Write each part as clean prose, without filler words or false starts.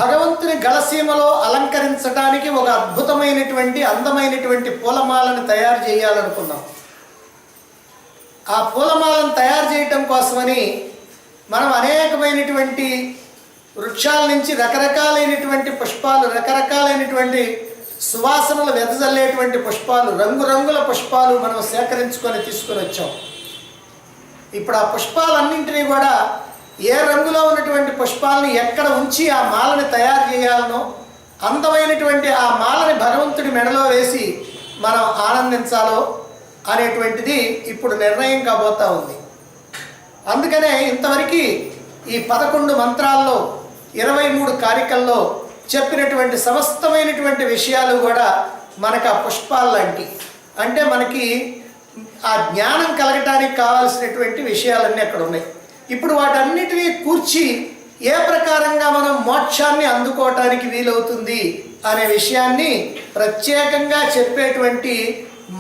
భగవంతుని గళసీమలో అలంకరించడానికి ఒక అద్భుతమైనటువంటి అందమైనటువంటి పూలమాలను తయారు చేయాలనుకున్నాం. ఆ పూలమాలను తయారు చేయటం కోసమని మనం అనేకమైనటువంటి వృక్షాల నుంచి రకరకాలైనటువంటి పుష్పాలు, రకరకాలైనటువంటి సువాసనలు వెదజల్లేటువంటి పుష్పాలు, రంగురంగుల పుష్పాలు మనం సేకరించుకొని తీసుకొని వచ్చాం. ఇప్పుడు ఆ పుష్పాలన్నింటినీ కూడా ఏ రంగులో ఉన్నటువంటి పుష్పాలని ఎక్కడ ఉంచి ఆ మాలని తయారు చేయాలనో, అందమైనటువంటి ఆ మాలని భగవంతుడి మెడలో వేసి మనం ఆనందించాలో అనేటువంటిది ఇప్పుడు నిర్ణయం కాబోతా ఉంది. అందుకనే ఇంతవరకు ఈ 11 మంత్రాల్లో 23 కారికల్లో చెప్పినటువంటి సమస్తమైనటువంటి విషయాలు కూడా మనకు ఆ పుష్పాలు లాంటి, అంటే మనకి ఆ జ్ఞానం కలగటానికి కావాల్సినటువంటి విషయాలన్నీ అక్కడ ఉన్నాయి. ఇప్పుడు వాటన్నిటినీ కూర్చి ఏ ప్రకారంగా మనం మోక్షాన్ని అందుకోవటానికి వీలవుతుంది అనే విషయాన్ని ప్రత్యేకంగా చెప్పేటువంటి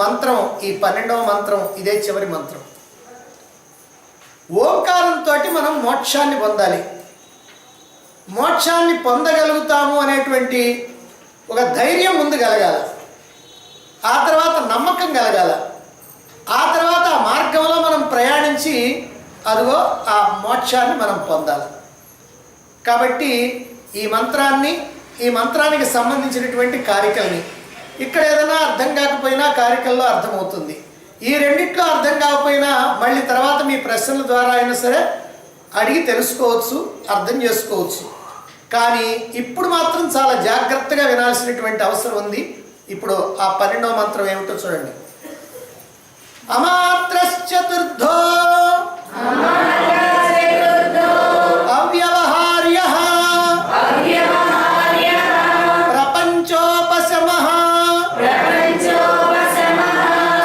మంత్రం ఈ 12వ మంత్రం. ఇదే చివరి మంత్రం. ఓంకారంతో మనం మోక్షాన్ని పొందాలి. మోక్షాన్ని పొందగలుగుతాము అనేటువంటి ఒక ధైర్యం ముందు కలగాల, ఆ తర్వాత నమ్మకం కలగాల, ఆ తర్వాత ఆ మార్గంలో మనం ప్రయాణించి అదిగో ఆ మోక్షాన్ని మనం పొందాలి. కాబట్టి ఈ మంత్రానికి సంబంధించినటువంటి కారికల్ని ఇక్కడ ఏదైనా అర్థం కాకపోయినా కారికల్లో అర్థమవుతుంది. ఈ రెండిట్లో అర్థం కాకపోయినా మళ్ళీ తర్వాత మీ ప్రశ్నల ద్వారా అయినా సరే అడిగి తెలుసుకోవచ్చు, అర్థం చేసుకోవచ్చు. కానీ ఇప్పుడు మాత్రం చాలా జాగ్రత్తగా వినాల్సినటువంటి అవసరం ఉంది. ఇప్పుడు ఆ 12వ మంత్రం ఏమిటో చూడండి. అమాత్రశ్చతుర్థో అవ్యవహార్యః ప్రపంచోపశమః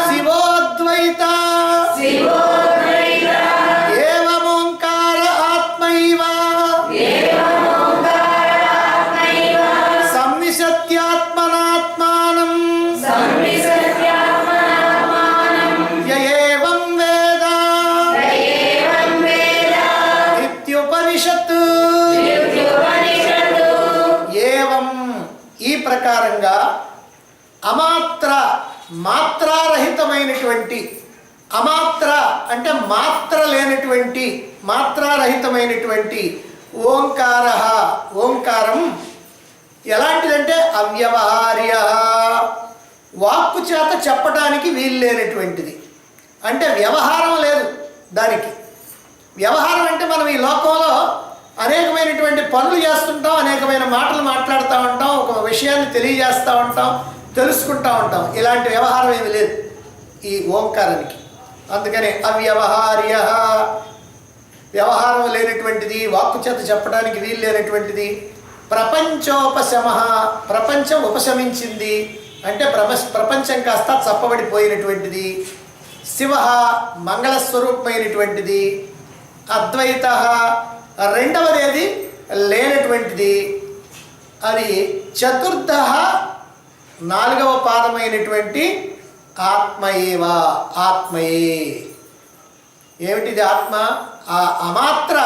శివోద్వైత ఏవమోంకార ఆత్మైవ సంవిశత్యాత్మనాత్మానం ఈ ప్రకారంగా మాత్రారహితమైనటువంటి, అమాత్ర అంటే మాత్ర లేనటువంటి, మాత్రారహితమైనటువంటి ఓంకార, ఓంకారం ఎలాంటిదంటే అవ్యవహార్య, వాక్కు చేత చెప్పడానికి వీలు లేనటువంటిది. అంటే వ్యవహారం లేదు దానికి. వ్యవహారం అంటే మనం ఈ లోకంలో అనేకమైనటువంటి పనులు చేస్తుంటాం, అనేకమైన మాటలు మాట్లాడుతూ ఉంటాం, ఒక విషయాన్ని తెలియజేస్తూ ఉంటాం, తెలుసుకుంటూ ఉంటాం. ఇలాంటి వ్యవహారం ఏమి లేదు ఈ ఓంకారానికి. అందుకనే అవ్యవహార్య, వ్యవహారం లేనటువంటిది, వాక్కు చేత చెప్పడానికి వీలు లేనటువంటిది. ప్రపంచోపశమ, ప్రపంచం ఉపశమించింది అంటే ప్రపంచం కాస్త చప్పబడిపోయినటువంటిది. శివ, మంగళస్వరూపమైనటువంటిది. అద్వైత, రెండవది అది లేనటువంటిది. అది చతుర్థ, 4వ పాదమైనటువంటి ఆత్మయేవ, ఆత్మయే. ఏమిటిది ఆత్మ? ఆ అమాత్ర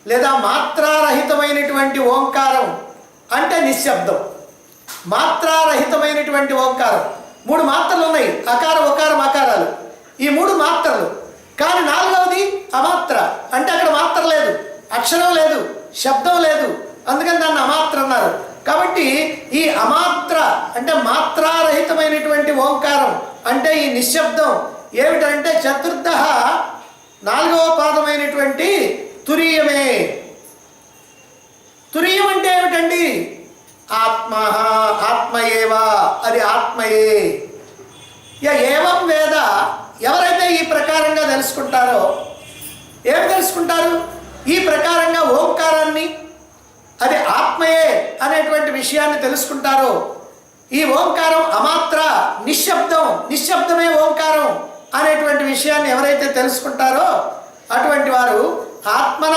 లేదా మాత్రారహితమైనటువంటి ఓంకారం అంటే నిశ్శబ్దం. మాత్రారహితమైనటువంటి ఓంకారం. 3 మాత్రలు ఉన్నాయి, అకార ఉకారం అకారాలు. ఈ 3 మాత్రలు. కానీ 4వది అమాత్ర అంటే అక్కడ మాత్ర లేదు, అక్షరం లేదు, శబ్దం లేదు. అందుకని దాన్ని అమాత్ర అన్నారు. కాబట్టి ఈ అమాత్ర అంటే మాత్రారహితమైనటువంటి ఓంకారం అంటే ఈ నిశ్శబ్దం ఏమిటంటే చతుర్థ, 4వ పాదమైనటువంటి తురీయమే. తురీయం అంటే ఏమిటండి? ఆత్మ, ఆత్మయేవ, అది ఆత్మయే. ఏవం వేద, ఎవరైతే ఈ ప్రకారంగా తెలుసుకుంటారో, ఏమి తెలుసుకుంటారు? ఈ ప్రకారంగా ఓంకారాన్ని, అది ఆత్మయే అనేటువంటి విషయాన్ని తెలుసుకుంటారో, ఈ ఓంకారం అమాత్ర, నిశ్శబ్దం, నిశ్శబ్దమే ఓంకారం అనేటువంటి విషయాన్ని ఎవరైతే తెలుసుకుంటారో అటువంటి వారు ఆత్మన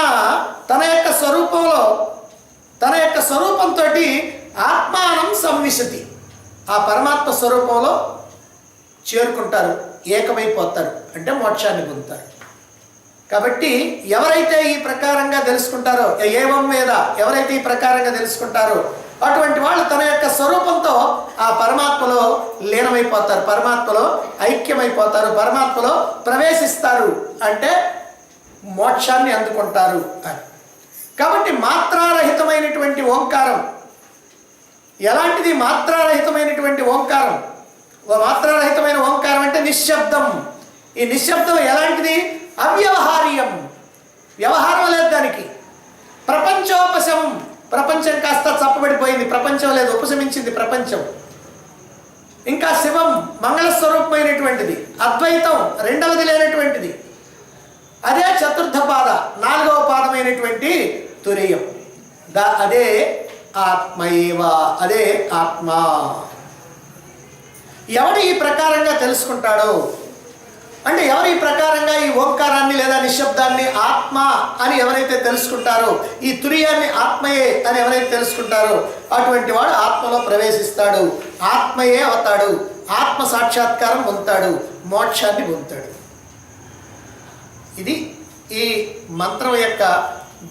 తన యొక్క స్వరూపంలో, తన యొక్క స్వరూపంతో ఆత్మానం సంవిశతి, ఆ పరమాత్మ స్వరూపంలో చేరుకుంటారు, ఏకమైపోతారు, అంటే మోక్షాన్ని పొందుతారు. కాబట్టి ఎవరైతే ఈ ప్రకారంగా తెలుసుకుంటారో, ఏవం వేద, ఎవరైతే ఈ ప్రకారంగా తెలుసుకుంటారో అటువంటి వాళ్ళు తన యొక్క స్వరూపంతో ఆ పరమాత్మలో లీనమైపోతారు, పరమాత్మలో ఐక్యమైపోతారు, పరమాత్మలో ప్రవేశిస్తారు, అంటే మోక్షాన్ని అందుకుంటారు అని. కాబట్టి మాత్రారహితమైనటువంటి ఓంకారం ఎలాంటిది? మాత్రారహితమైనటువంటి ఓంకారం, మాత్రారహితమైన ఓంకారం అంటే నిశ్శబ్దం. ఈ నిశ్శబ్దం ఎలాంటిది? అవ్యవహార్యం, వ్యవహారం లేదు దానికి. ప్రపంచోపశమం, ప్రపంచం కాస్త చప్పబడిపోయింది, ప్రపంచం లేదు, ఉపశమించింది ప్రపంచం. ఇంకా శివం, మంగళస్వరూపమైనటువంటిది, అద్వైతం, రెండవది లేనటువంటిది. అదే చతుర్థ పాద, నాలుగవ పాదమైనటువంటి తురీయం. అదే ఆత్మయేవ, అదే ఆత్మ. ఎవడు ఈ ప్రకారంగా తెలుసుకుంటాడో, అంటే ఎవరు ఈ ప్రకారంగా ఈ ఓంకారాన్ని లేదా నిశ్శబ్దాన్ని ఆత్మ అని ఎవరైతే తెలుసుకుంటారో, ఈ తురియాన్ని ఆత్మయే అని ఎవరైతే తెలుసుకుంటారో అటువంటి వాడు ఆత్మలో ప్రవేశిస్తాడు, ఆత్మయే అవుతాడు, ఆత్మ సాక్షాత్కారం పొందుతాడు, మోక్షాన్ని పొందుతాడు. ఇది ఈ మంత్రం యొక్క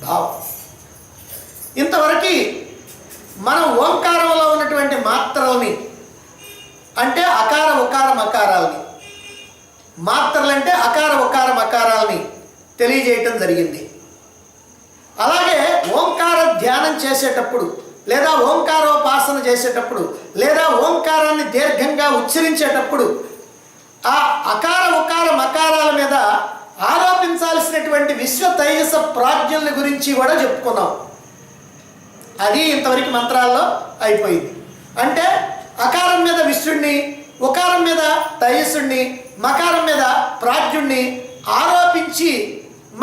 భావం. ఇంతవరకు మనం ఓంకారంలో ఉన్నటువంటి మాత్రల్ని, అంటే అకార ఉకార మకారాలని, మాత్రలంటే అకార ఉకార మకారాలని తెలియజేయటం జరిగింది. అలాగే ఓంకార ధ్యానం చేసేటప్పుడు, లేదా ఓంకారోపాసన చేసేటప్పుడు, లేదా ఓంకారాన్ని దీర్ఘంగా ఉచ్చరించేటప్పుడు ఆ అకార ఉకార మకారాల మీద ఆరోపించాల్సినటువంటి విశ్వ తైజస ప్రాజ్ఞల గురించి కూడా చెప్పుకున్నాం. అది ఇంతవరకు మంత్రాల్లో అయిపోయింది. అంటే అకారం మీద విష్ణుణ్ణి, ఉకారం మీద తైజసుణ్ణి, మకారం మీద ప్రాజ్ఞుణ్ణి ఆరోపించి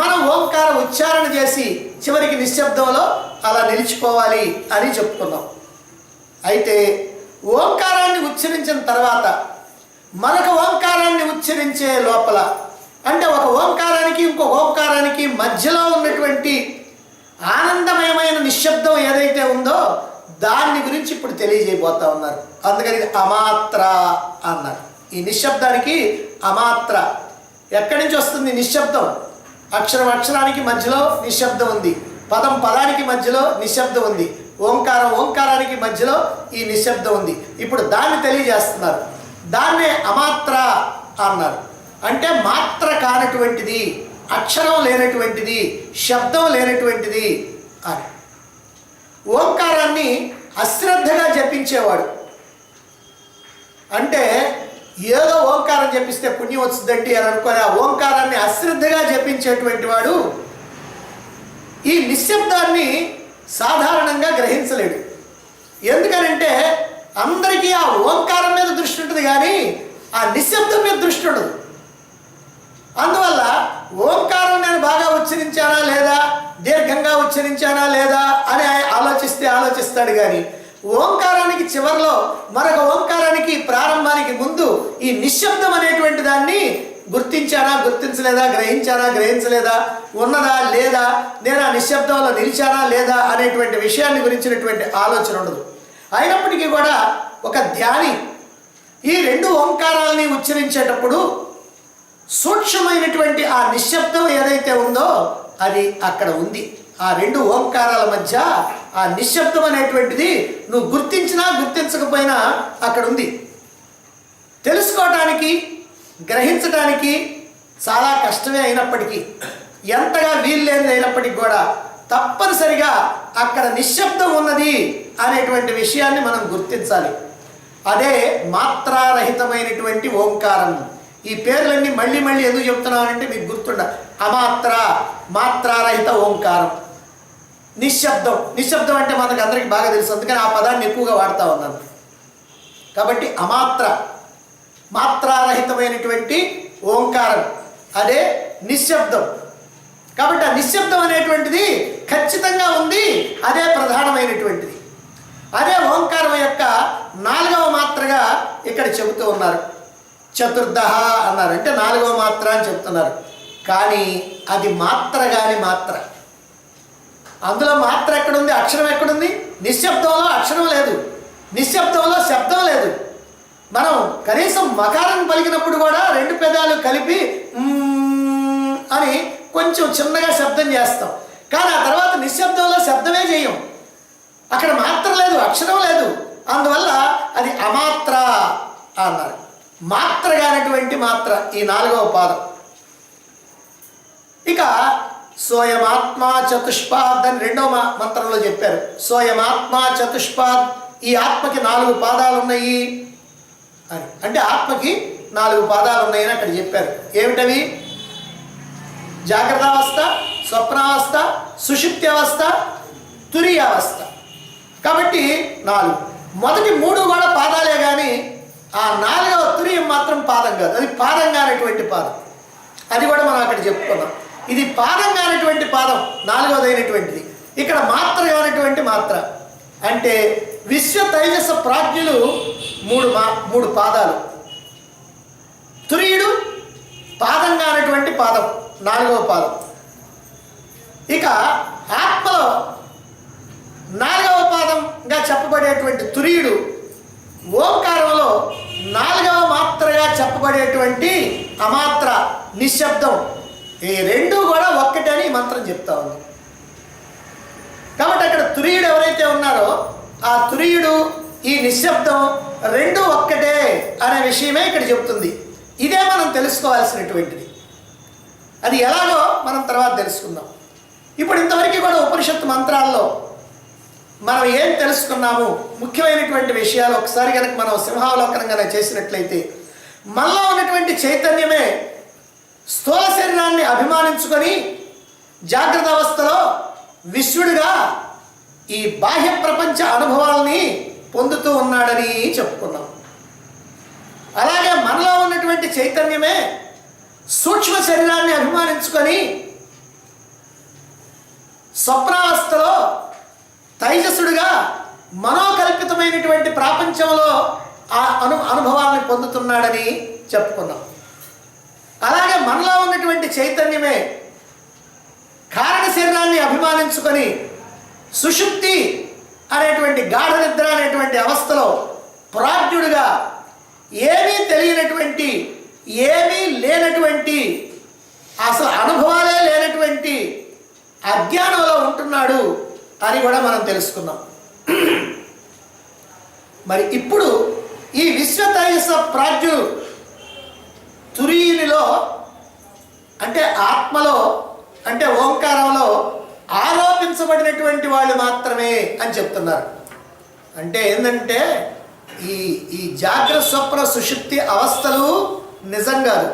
మనం ఓంకార ఉచ్చారణ చేసి చివరికి నిశ్శబ్దంలో అలా నిలిచిపోవాలి అని చెప్పుకున్నాం. అయితే ఓంకారాన్ని ఉచ్చరించిన తర్వాత మరొక ఓంకారాన్ని ఉచ్చరించే లోపల, అంటే ఒక ఓంకారానికి ఇంకో ఓంకారానికి మధ్యలో ఉన్నటువంటి ఆనందమయమైన నిశ్శబ్దం ఏదైతే ఉందో దాన్ని గురించి ఇప్పుడు తెలియజేయబోతా ఉన్నారు. అందుకని అమాత్ర అన్నారు. ఈ నిశ్శబ్దానికి అమాత్ర. ఎక్కడి నుంచి వస్తుంది నిశ్శబ్దం? అక్షరం అక్షరానికి మధ్యలో నిశ్శబ్దం ఉంది, పదం పదానికి మధ్యలో నిశ్శబ్దం ఉంది, ఓంకారం ఓంకారానికి మధ్యలో ఈ నిశ్శబ్దం ఉంది. ఇప్పుడు దాన్ని తెలియజేస్తున్నారు. దాన్నే అమాత్ర అన్నారు. అంటే మాత్ర కానటువంటిది, అక్షరం లేనటువంటిది, శబ్దం లేనటువంటిది అని. ఓంకారాన్ని అశ్రద్ధగా జపించేవాడు, అంటే ఏదో ఓంకారం జపిస్తే పుణ్యం వస్తుందండి అని అనుకుని ఆ ఓంకారాన్ని అశ్రద్ధగా జపించేటువంటి వాడు ఈ నిశ్శబ్దాన్ని సాధారణంగా గ్రహించలేడు. ఎందుకనంటే అందరికీ ఆ ఓంకారం మీద దృష్టి ఉంటుంది, కానీ ఆ నిశ్శబ్దం మీద దృష్టి ఉండదు. అందువల్ల ఓంకారం నేను బాగా ఉచ్చరించానా లేదా, దీర్ఘంగా ఉచ్చరించానా లేదా అని ఆలోచిస్తాడు, కానీ ఓంకారానికి చివరిలో మరొక ఓంకారానికి ప్రారంభానికి ముందు ఈ నిశ్శబ్దం అనేటువంటి దాన్ని గుర్తించానా గుర్తించలేదా, గ్రహించానా గ్రహించలేదా, ఉన్నదా లేదా, నేను ఆ నిశ్శబ్దంలో నిలిచానా లేదా అనేటువంటి విషయాన్ని గురించినటువంటి ఆలోచన ఉండదు. అయినప్పటికీ కూడా ఒక ధ్యాని ఈ రెండు ఓంకారాలని ఉచ్చరించేటప్పుడు సూక్ష్మమైనటువంటి ఆ నిశ్శబ్దం ఏదైతే ఉందో అది అక్కడ ఉంది. ఆ రెండు ఓంకారాల మధ్య ఆ నిశ్శబ్దం అనేటువంటిది నువ్వు గుర్తించినా గుర్తించకపోయినా అక్కడ ఉంది. తెలుసుకోవటానికి గ్రహించడానికి చాలా కష్టమే అయినప్పటికీ, ఎంతగా వీల్లేనిది అయినప్పటికీ కూడా తప్పనిసరిగా అక్కడ నిశ్శబ్దం ఉన్నది అనేటువంటి విషయాన్ని మనం గుర్తించాలి. అదే మాత్రారహితమైనటువంటి ఓంకారం. ఈ పేర్లన్నీ మళ్ళీ మళ్ళీ ఎందుకు చెప్తున్నానంటే మీకు గుర్తుండ. అమాత్ర, మాత్రారహిత ఓంకారం, నిశ్శబ్దం. నిశ్శబ్దం అంటే మనకు అందరికీ బాగా తెలుసు, అందుకని ఆ పదాన్ని ఎక్కువగా వాడుతూ ఉన్నాను. కాబట్టి అమాత్ర, మాత్రారహితమైనటువంటి ఓంకారం, అదే నిశ్శబ్దం. కాబట్టి ఆ నిశ్శబ్దం అనేటువంటిది ఖచ్చితంగా ఉంది, అదే ప్రధానమైనటువంటిది. అదే ఓంకారం యొక్క నాలుగవ మాత్రగా ఇక్కడ చెబుతూ ఉన్నారు. చతుర్థ అన్నారు, అంటే నాలుగవ మాత్ర అని చెప్తున్నారు. కానీ అది మాత్ర కాని మాత్ర. అందులో మాత్ర ఎక్కడుంది, అక్షరం ఎక్కడుంది? నిశ్శబ్దంలో అక్షరం లేదు, నిశ్శబ్దంలో శబ్దం లేదు. మనం కనీసం మకారం పలికినప్పుడు కూడా రెండు పెదాలు కలిపి అని కొంచెం చిన్నగా శబ్దం చేస్తాం, కానీ ఆ తర్వాత నిశ్శబ్దంలో శబ్దమే చేయం. అక్కడ మాత్ర లేదు, అక్షరం లేదు, అందువల్ల అది అమాత్ర అన్నారు. మాత్రగానటువంటి మాత్ర ఈ 4వ పాదం. ఇక సోయమాత్మా చతుష్పాద్ అని 2వ మంత్రంలో చెప్పారు. సోయమాత్మా చతుష్పాద్, ఈ ఆత్మకి 4 పాదాలు ఉన్నాయి అని. అంటే ఆత్మకి 4 పాదాలు ఉన్నాయని అక్కడ చెప్పారు. ఏమిటవి? జాగ్రత్త అవస్థ, స్వప్నావస్థ, సుషుప్తి అవస్థ, తురీయావస్థ. కాబట్టి 4. మొదటి 3 కూడా పాదాలే, కానీ ఆ 4వ తురియం మాత్రం పాదం కాదు, అది పాదంగా అనేటువంటి పాదం. అది కూడా మనం అక్కడ చెప్పుకున్నాం. ఇది పాదంగా అనేటువంటి పాదం 4వదైనటువంటిది. ఇక్కడ మాత్రగా అనేటువంటి మాత్ర అంటే విశ్వ తైజస ప్రాజ్ఞులు 3 పాదాలు. తురీయుడు పాదంగా అనేటువంటి పాదం 4వ పాదం. ఇక ఆత్మలో 4వ పాదంగా చెప్పబడేటువంటి తురీయుడు ఓంకారంలో 4వ మాత్రగా చెప్పబడేటువంటి అమాత్ర నిశ్శబ్దం. ఈ 2 కూడా ఒక్కటే అని ఈ మంత్రం చెప్తా ఉంది. కాబట్టి అక్కడ తురీయుడు ఎవరైతే ఉన్నారో ఆ తురీయుడు, ఈ నిశ్శబ్దం 2 ఒక్కటే అనే విషయమే ఇక్కడ చెప్తుంది. ఇదే మనం తెలుసుకోవాల్సినటువంటిది. అది ఎలాగో మనం తర్వాత తెలుసుకుందాం. ఇప్పుడు ఇంతవరకు కూడా ఉపనిషత్తు మంత్రాల్లో మనం ఏం తెలుసుకున్నాము, ముఖ్యమైనటువంటి విషయాలు ఒకసారి కనుక మనం సింహావలోకనంగా చేసినట్లయితే, మనలో ఉన్నటువంటి చైతన్యమే స్థూల శరీరాన్ని అభిమానించుకొని జాగ్రత్త అవస్థలో విశ్వడుగా ఈ బాహ్య ప్రపంచ అనుభవాల్ని పొందుతూ ఉన్నాడని చెప్పుకున్నాం. అలాగే మనలో ఉన్నటువంటి చైతన్యమే సూక్ష్మ శరీరాన్ని అభిమానించుకొని స్వప్నావస్థలో తైజసుడుగా మనోకల్పితమైనటువంటి ప్రపంచంలో ఆ అనుభవాన్ని పొందుతున్నాడని చెప్పుకున్నాం. అలాగే మనలో ఉన్నటువంటి చైతన్యమే కారణ శరీరాన్ని అభిమానించుకొని సుషుప్తి అనేటువంటి గాఢ నిద్ర అనేటువంటి అవస్థలో ప్రాజ్ఞుడిగా ఏమీ తెలియనటువంటి, ఏమీ లేనటువంటి, అసలు అనుభవాలే లేనటువంటి అజ్ఞానంలో ఉంటున్నాడు అని కూడా మనం తెలుసుకున్నాం. మరి ఇప్పుడు ఈ విశ్వతైజస ప్రాజ్ఞుడు తురీయునిలో అంటే ఆత్మలో అంటే ఓంకారంలో ఆరోపించబడినటువంటి వాళ్ళు మాత్రమే అని చెప్తున్నారు. అంటే ఏంటంటే ఈ జాగ్రత్త స్వప్న సుషుప్తి అవస్థలు నిజం కాదు,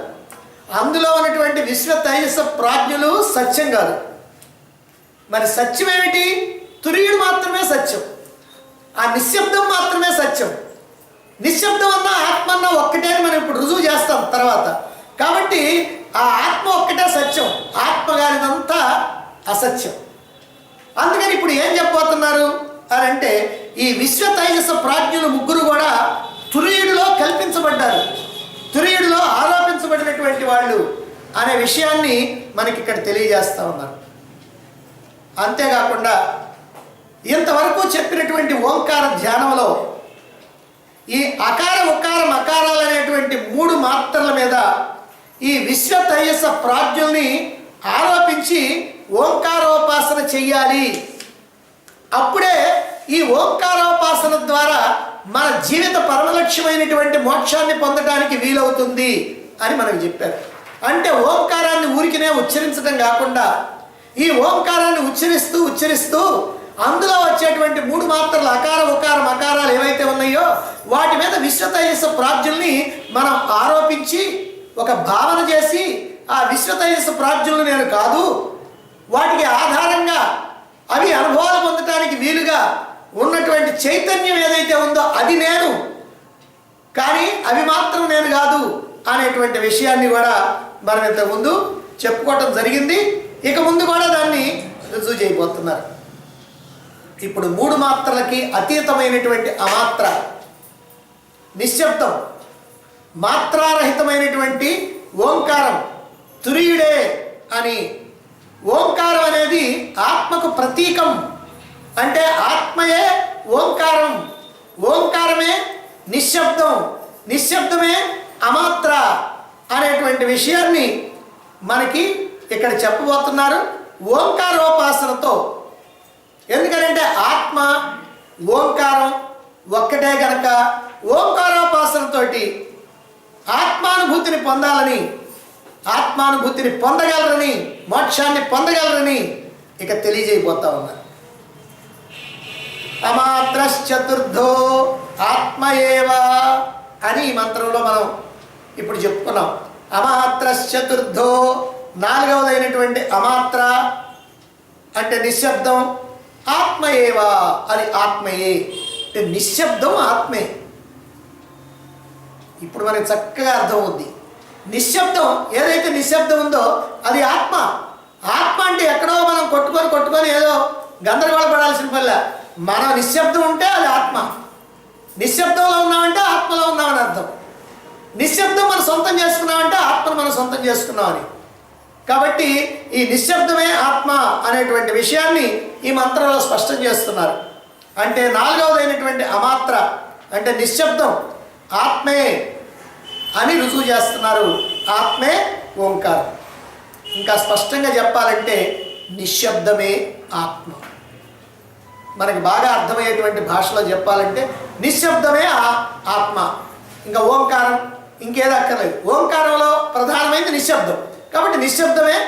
అందులో ఉన్నటువంటి విశ్వ తైజస ప్రాజ్ఞులు సత్యం కాదు. మరి సత్యం ఏమిటి? తురీయుడు మాత్రమే సత్యం, ఆ నిశ్శబ్దం మాత్రమే సత్యం. నిశ్శబ్దం అన్న ఆత్మ అన్న ఒక్కటే అని మనం ఇప్పుడు రుజువు చేస్తాం తర్వాత. కాబట్టి ఆ ఆత్మ ఒక్కటే సత్యం, ఆత్మ గారిదంతా అసత్యం. అందుకని ఇప్పుడు ఏం చెప్పబోతున్నారు అని అంటే, ఈ విశ్వ తైజస ప్రాజ్ఞులు 3 కూడా తురీయుడిలో కల్పించబడ్డారు, తురీయుడిలో ఆరోపించబడినటువంటి వాళ్ళు అనే విషయాన్ని మనకి ఇక్కడ తెలియజేస్తూ ఉన్నారు. అంతేకాకుండా ఇంతవరకు చెప్పినటువంటి ఓంకార ధ్యానంలో ఈ అకార ఉకార మకారాలు అనేటువంటి 3 మాత్రల మీద ఈ విశ్వ తైజస ప్రాజ్ఞుల్ని ఆరోపించి ఓంకారోపాసన చెయ్యాలి. అప్పుడే ఈ ఓంకారోపాసన ద్వారా మన జీవిత పరమలక్ష్యమైనటువంటి మోక్షాన్ని పొందడానికి వీలవుతుంది అని మనకు చెప్పారు. అంటే ఓంకారాన్ని ఊరికినే ఉచ్చరించడం కాకుండా ఈ ఓంకారాన్ని ఉచ్చరిస్తూ అందులో వచ్చేటువంటి 3 మాత్రలు అకార ఉకార మకారాలు ఏవైతే ఉన్నాయో వాటి మీద విశ్వ తైజస ప్రాజ్ఞుల్ని మనం ఆరోపించి ఒక భావన చేసి, ఆ విశ్వ తైజస ప్రాజ్ఞులు నేను కాదు, వాటికి ఆధారంగా అవి అనుభవాలు పొందడానికి వీలుగా ఉన్నటువంటి చైతన్యం ఏదైతే ఉందో అది నేను, కానీ అవి మాత్రం నేను కాదు అనేటువంటి విషయాన్ని కూడా మనం ఇంతకుముందు చెప్పుకోవటం జరిగింది. ఇక ముందు కూడా దాన్ని రుజువు చేయబోతున్నారు. ఇప్పుడు 3 మాత్రలకి అతీతమైనటువంటి అమాత్ర నిశ్శబ్దం, మాత్రారహితమైనటువంటి ఓంకారం తురీయుడే అని. ఓంకారం అనేది ఆత్మకు ప్రతీకం. అంటే ఆత్మయే ఓంకారం, ఓంకారమే నిశ్శబ్దం, నిశ్శబ్దమే అమాత్ర అనేటువంటి విషయాన్ని మనకి ఇక్కడ చెప్పబోతున్నారు ఓంకారోపాసనతో. ఎందుకంటే ఆత్మ ఓంకారం ఒక్కటే గనక ఓంకారోపాసనతోటి ఆత్మానుభూతిని పొందాలని, ఆత్మానుభూతిని పొందగలరని, మోక్షాన్ని పొందగలరని ఇక తెలియజేయబోతా ఉన్నారు. అమాత్రశ్చతుర్థో ఆత్మయేవ అని ఈ మంత్రంలో మనం ఇప్పుడు చెప్పుకున్నాం. అమాత్రశ్చతుర్థో, నాలుగవదైనటువంటి అమాత్ర అంటే నిశ్శబ్దం, ఆత్మయేవ అది ఆత్మయే అంటే నిశ్శబ్దం ఆత్మే. ఇప్పుడు మనకి చక్కగా అర్థమవుద్ది. నిశ్శబ్దం ఏదైతే నిశ్శబ్దం ఉందో అది ఆత్మ. ఆత్మ అంటే ఎక్కడో మనం కొట్టుకొని ఏదో గందరగోళ పడాల్సిన పనిలే. మన నిశ్శబ్దం ఉంటే అది ఆత్మ. నిశ్శబ్దంలో ఉన్నామంటే ఆత్మలో ఉన్నామని అర్థం. నిశ్శబ్దం మనం సొంతం చేసుకున్నామంటే ఆత్మను మనం సొంతం చేసుకున్నామని. కాబట్టి ఈ నిశ్శబ్దమే ఆత్మ అనేటువంటి విషయాన్ని ఈ మంత్రంలో స్పష్టం చేస్తున్నారు. అంటే నాలుగవదైనటువంటి అమాత్ర అంటే నిశ్శబ్దం ఆత్మే అని రుజువు చేస్తున్నారు. ఆత్మే ఓంకారం. ఇంకా స్పష్టంగా చెప్పాలంటే నిశ్శబ్దమే ఆత్మ. మనకి బాగా అర్థమయ్యేటువంటి భాషలో చెప్పాలంటే నిశ్శబ్దమే ఆత్మ. ఇంకా ఓంకారం ఇంకేదో అక్కర్లేదు. ఓంకారంలో ప్రధానమైనది నిశ్శబ్దం. కాబట్టి నిశ్శబ్దమే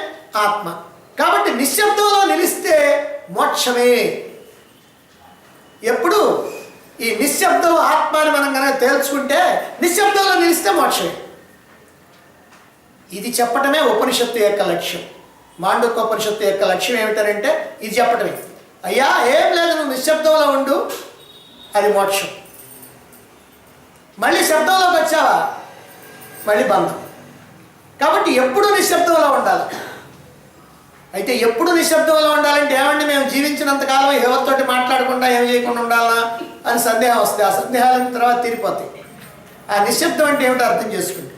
ఆత్మ. కాబట్టి నిశ్శబ్దంలో నిలిస్తే మోక్షమే. ఎప్పుడు ఈ నిశ్శబ్దం ఆత్మ అని మనం కనుక తేల్చుకుంటే నిశ్శబ్దంలో నిలిస్తే మోక్షమే. ఇది చెప్పటమే ఉపనిషత్తు యొక్క లక్ష్యం. మాండూక్యోపనిషత్తు యొక్క లక్ష్యం ఏమిటంటే ఇది చెప్పటమే. అయ్యా ఏం లేదు, నువ్వు నిశ్శబ్దంలో ఉండు, అది మోక్షం. మళ్ళీ శబ్దంలోకి వచ్చావా మళ్ళీ బంధం. కాబట్టి ఎప్పుడు నిశ్శబ్దంలో ఉండాలి. అయితే ఎప్పుడు నిశ్శబ్దంలో ఉండాలంటే ఏమండి మేము జీవించినంతకాలం ఎవరితోటి మాట్లాడకుండా ఏం చేయకుండా ఉండాలా అని సందేహం వస్తుంది. ఆ సందేహాల తర్వాత తీరిపోతాయి. ఆ నిశ్శబ్దం అంటే ఏమిటో అర్థం చేసుకుంటే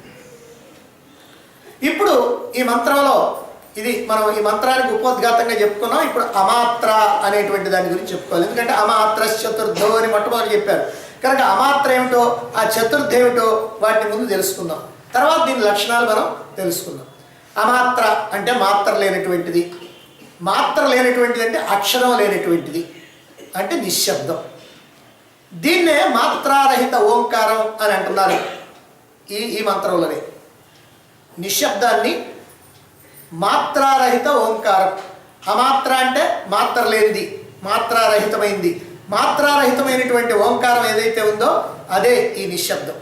ఇప్పుడు ఈ మంత్రంలో ఇది మనం ఈ మంత్రానికి ఉపోద్ఘాతంగా చెప్పుకున్నాం. ఇప్పుడు అమాత్ర అనేటువంటి దాని గురించి చెప్పుకోవాలి. ఎందుకంటే అమాత్ర చతుర్థో అని మొట్టమొదటి చెప్పారు కనుక అమాత్ర ఏమిటో ఆ చతుర్థ ఏమిటో వాటిని ముందు తెలుసుకుందాం. తర్వాత దీని లక్షణాలు మనం తెలుసుకుందాం. అమాత్ర అంటే మాత్ర లేనటువంటిది. మాత్ర లేనటువంటిది అంటే అక్షరం లేనటువంటిది అంటే నిశ్శబ్దం. దీన్నే మాత్రారహిత ఓంకారం అని అంటున్నారు ఈ మంత్రంలోనే. నిశ్శబ్దాన్ని మాత్రారహిత ఓంకారం. అమాత్ర అంటే మాత్ర లేనిది, మాత్రారహితమైంది. మాత్రారహితమైనటువంటి ఓంకారం ఏదైతే ఉందో అదే ఈ నిశ్శబ్దం.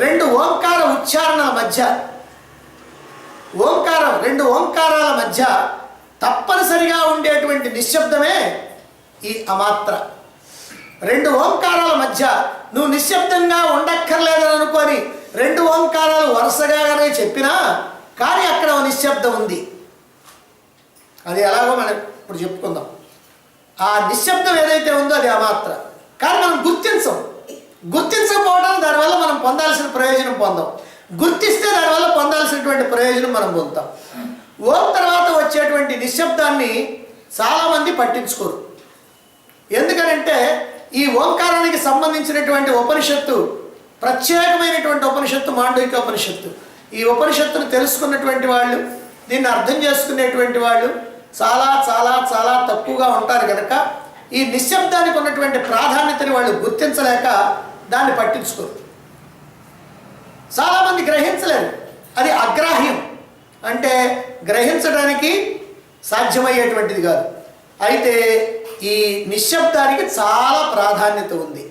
రెండు ఓంకార ఉచ్చారణల మధ్య, రెండు ఓంకారాల మధ్య తప్పనిసరిగా ఉండేటువంటి నిశ్శబ్దమే ఈ అమాత్ర. రెండు ఓంకారాల మధ్య నువ్వు నిశ్శబ్దంగా ఉండక్కర్లేదని అనుకొని రెండు ఓంకారాలు వరుసగా కనుక చెప్పినా కానీ అక్కడ నిశ్శబ్దం ఉంది. అది ఎలాగో మనం ఇప్పుడు చెప్పుకుందాం. ఆ నిశ్శబ్దం ఏదైతే ఉందో అది అమాత్ర. కానీ మనం గుర్తించకపోవడం దానివల్ల మనం పొందాల్సిన ప్రయోజనం పొందాం. గుర్తిస్తే దానివల్ల పొందాల్సినటువంటి ప్రయోజనం మనం పొందుతాం. ఓం తర్వాత వచ్చేటువంటి నిశ్శబ్దాన్ని చాలామంది పట్టించుకోరు. ఎందుకనంటే ఈ ఓంకారానికి సంబంధించినటువంటి ఉపనిషత్తు ప్రత్యేకమైనటువంటి ఉపనిషత్తు మాండూక్యోపనిషత్తు. ఈ ఉపనిషత్తును తెలుసుకున్నటువంటి వాళ్ళు, దీన్ని అర్థం చేసుకునేటువంటి వాళ్ళు చాలా చాలా చాలా తక్కువగా ఉంటారు కనుక ఈ నిశ్శబ్దానికి ఉన్నటువంటి ప్రాధాన్యతని వాళ్ళు గుర్తించలేక దాన్ని పట్టించుకోరు. చాలామంది గ్రహించలేరు. అది అగ్రాహ్యం అంటే గ్రహించడానికి సాధ్యమయ్యేటువంటిది కాదు. అయితే ఈ నిశ్శబ్దానికి చాలా ప్రాధాన్యత ఉంది.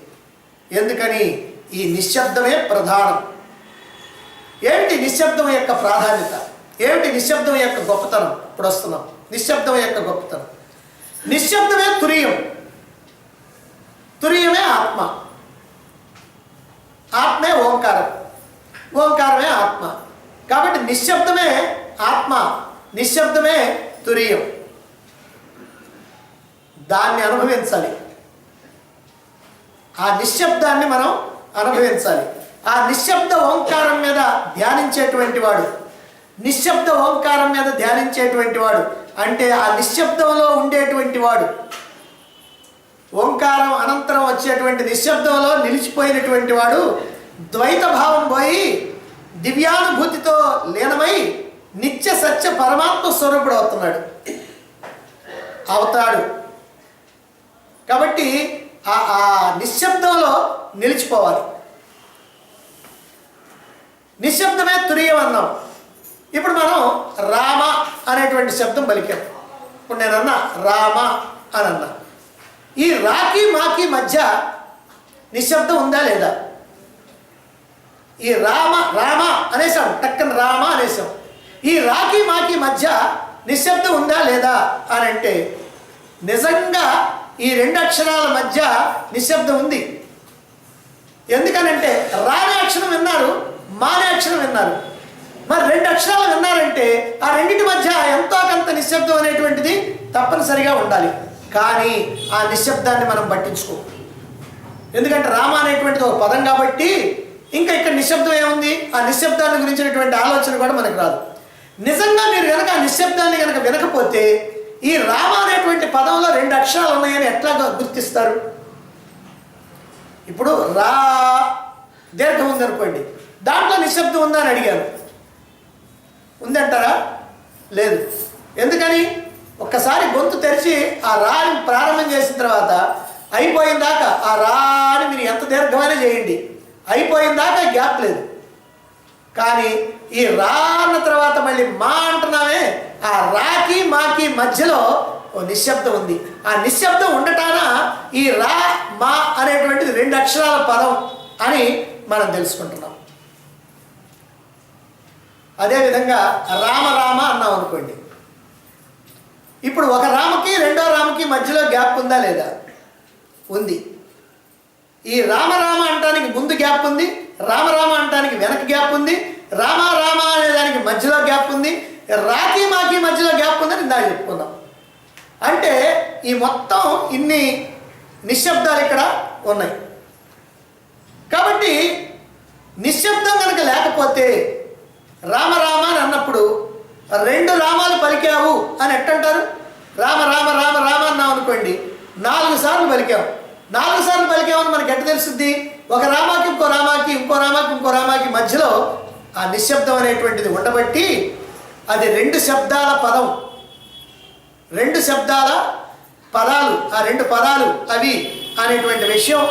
ఎందుకని ఈ నిశ్శబ్దమే ప్రధానం. ఏమిటి నిశ్శబ్దం యొక్క ప్రాధాన్యత? ఏమిటి నిశ్శబ్దం యొక్క గొప్పతనం? ఇప్పుడు వస్తున్నాం. నిశ్శబ్దం యొక్క గొప్పతనం. నిశ్శబ్దమే తురియం. తురియమే ఆత్మ. ఆత్మే ఓంకారం. ఓంకారమే ఆత్మ. కాబట్టి నిశ్శబ్దమే ఆత్మ, నిశ్శబ్దమే తురియం. దాన్ని అనుభవించాలి. ఆ నిశ్శబ్దాన్ని మనం అనుభవించాలి. ఆ నిశ్శబ్ద ఓంకారం మీద ధ్యానించేటువంటి వాడు, నిశ్శబ్ద ఓంకారం మీద ధ్యానించేటువంటి వాడు అంటే ఆ నిశ్శబ్దంలో ఉండేటువంటి వాడు, ఓంకారం అనంతరం వచ్చేటువంటి నిశ్శబ్దంలో నిలిచిపోయినటువంటి వాడు ద్వైత భావం పోయి దివ్యానుభూతితో లీనమై నిత్య సత్య పరమాత్మ స్వరూపుడు అవుతాడు. కాబట్టి ఆ నిశ్శబ్దంలో నిలిచిపోవాలి. నిశ్శబ్దమే తురియం అన్నాం. ఇప్పుడు మనం రామ అనేటువంటి శబ్దం పలికాం. ఇప్పుడు నేను అన్నా రామ అని అన్నా. ఈ రాకి మాకి మధ్య నిశ్శబ్దం ఉందా లేదా? ఈ రామ రామ అనేసాం, టక్కన రామ అనేసాం. ఈ రాకి మాకి మధ్య నిశ్శబ్దం ఉందా లేదా అని అంటే నిజంగా ఈ రెండు అక్షరాల మధ్య నిశ్శబ్దం ఉంది. ఎందుకనంటే రానే అక్షరం విన్నారు, మానే అక్షరం విన్నారు. మరి రెండు అక్షరాలు విన్నారంటే ఆ రెండింటి మధ్య ఎంతో కొంత నిశ్శబ్దం అనేటువంటిది తప్పనిసరిగా ఉండాలి. కానీ ఆ నిశ్శబ్దాన్ని మనం పట్టించుకో. ఎందుకంటే రామ అనేటువంటిది ఒక పదం కాబట్టి ఇంకా ఇక్కడ నిశ్శబ్దం ఏముంది? ఆ నిశ్శబ్దాన్ని గురించినటువంటి ఆలోచన కూడా మనకు రాదు. నిజంగా మీరు కనుక ఆ నిశ్శబ్దాన్ని కనుక వినకపోతే ఈ రామ అనేటువంటి పదంలో రెండు అక్షరాలు ఉన్నాయని ఎట్లా గుర్తిస్తారు? ఇప్పుడు రా దీర్ఘం ఉందనుకోండి, దాంట్లో నిశ్శబ్దం ఉందా అని అడిగాను. ఉందంటారా? లేదు. ఎందుకని? ఒక్కసారి గొంతు తెరిచి ఆ రాని ప్రారంభం చేసిన తర్వాత అయిపోయిన దాకా ఆ రాని మీరు ఎంత దీర్ఘమైనా చేయండి, అయిపోయిన దాకా గ్యాప్ లేదు. కానీ ఈ రా అన్న తర్వాత మళ్ళీ మా అంటున్నామే, ఆ రాకి మాకి మధ్యలో ఓ నిశ్శబ్దం ఉంది. ఆ నిశ్శబ్దం ఉండటాన ఈ రా మా అనేటువంటిది రెండు అక్షరాల పదం అని మనం తెలుసుకుంటున్నాం. అదేవిధంగా రామ రామ అన్నాం అనుకోండి. ఇప్పుడు ఒక రామకి రెండో రామకి మధ్యలో గ్యాప్ ఉందా లేదా? ఉంది. ఈ రామ రామ అంటానికి ముందు గ్యాప్ ఉంది, రామ రామ అంటానికి వెనక గ్యాప్ ఉంది, రామ రామ అనే దానికి మధ్యలో గ్యాప్ ఉంది, రాకి మాకి మధ్యలో గ్యాప్ ఉందని ఇందాక చెప్పుకుందాం. అంటే ఈ మొత్తం ఇన్ని నిశ్శబ్దాలు ఇక్కడ ఉన్నాయి. కాబట్టి నిశ్శబ్దం కనుక లేకపోతే రామ రామ అని అన్నప్పుడు రెండు రామాలు పలికావు అని ఎట్టంటారు? రామ రామ రామ రామ అన్నాం అనుకోండి, 4 సార్లు పలికాము. 4 సార్లు పలికామని మనకి ఎట్ట తెలుస్తుంది? ఒక రామాకి ఇంకో రామాకి ఇంకో రామాకి ఇంకో రామాకి మధ్యలో ఆ నిశ్శబ్దం అనేటువంటిది ఉండబట్టి అది 2 శబ్దాల పదం, 2 శబ్దాల పదాలు, ఆ 2 పదాలు అవి అనేటువంటి విషయం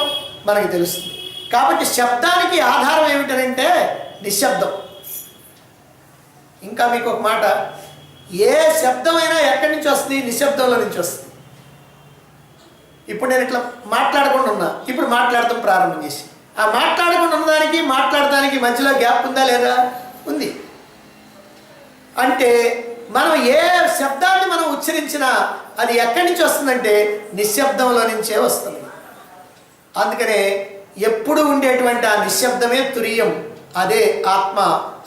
మనకి తెలుస్తుంది. కాబట్టి శబ్దానికి ఆధారం ఏమిటంటే నిశ్శబ్దం. ఇంకా మీకు ఒక మాట, ఏ శబ్దమైనా ఎక్కడి నుంచి వస్తుంది? నిశ్శబ్దంలో నుంచి వస్తుంది. ఇప్పుడు నేను ఇట్లా మాట్లాడకుండా ఉన్నా, ఇప్పుడు మాట్లాడటం ప్రారంభం చేసి ఆ మాట్లాడకుండా ఉన్నదానికి మాట్లాడటానికి మధ్యలో గ్యాప్ ఉందా లేదా? ఉంది. అంటే మనం ఏ శబ్దాన్ని మనం ఉచ్చరించినా అది ఎక్కడి నుంచి వస్తుందంటే నిశ్శబ్దంలో నుంచే వస్తుంది. అందుకనే ఎప్పుడు ఉండేటువంటి ఆ నిశ్శబ్దమే తురియం, అదే ఆత్మ,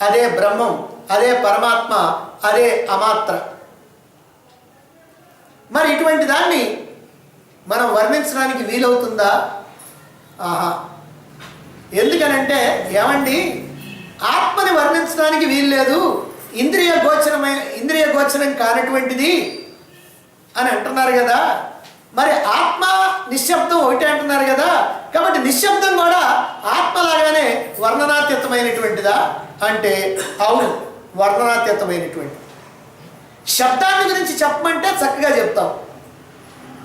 అదే బ్రహ్మం, అదే పరమాత్మ, అదే అమాత్ర. మరి ఇటువంటి దాన్ని మనం వర్ణించడానికి వీలవుతుందా? ఆహా. ఎందుకనంటే ఏమండి, ఆత్మని వర్ణించడానికి వీల్లేదు, ఇంద్రియ గోచరం కానటువంటిది అని అంటున్నారు కదా. మరి ఆత్మ నిశ్శబ్దం ఒకటే అంటున్నారు కదా. కాబట్టి నిశ్శబ్దం కూడా ఆత్మలాగానే వర్ణనాతీతమైనటువంటిదా అంటే అవును, వర్ణనాతీతమైనటువంటి. శబ్దాన్ని గురించి చెప్పమంటే చక్కగా చెప్తాం.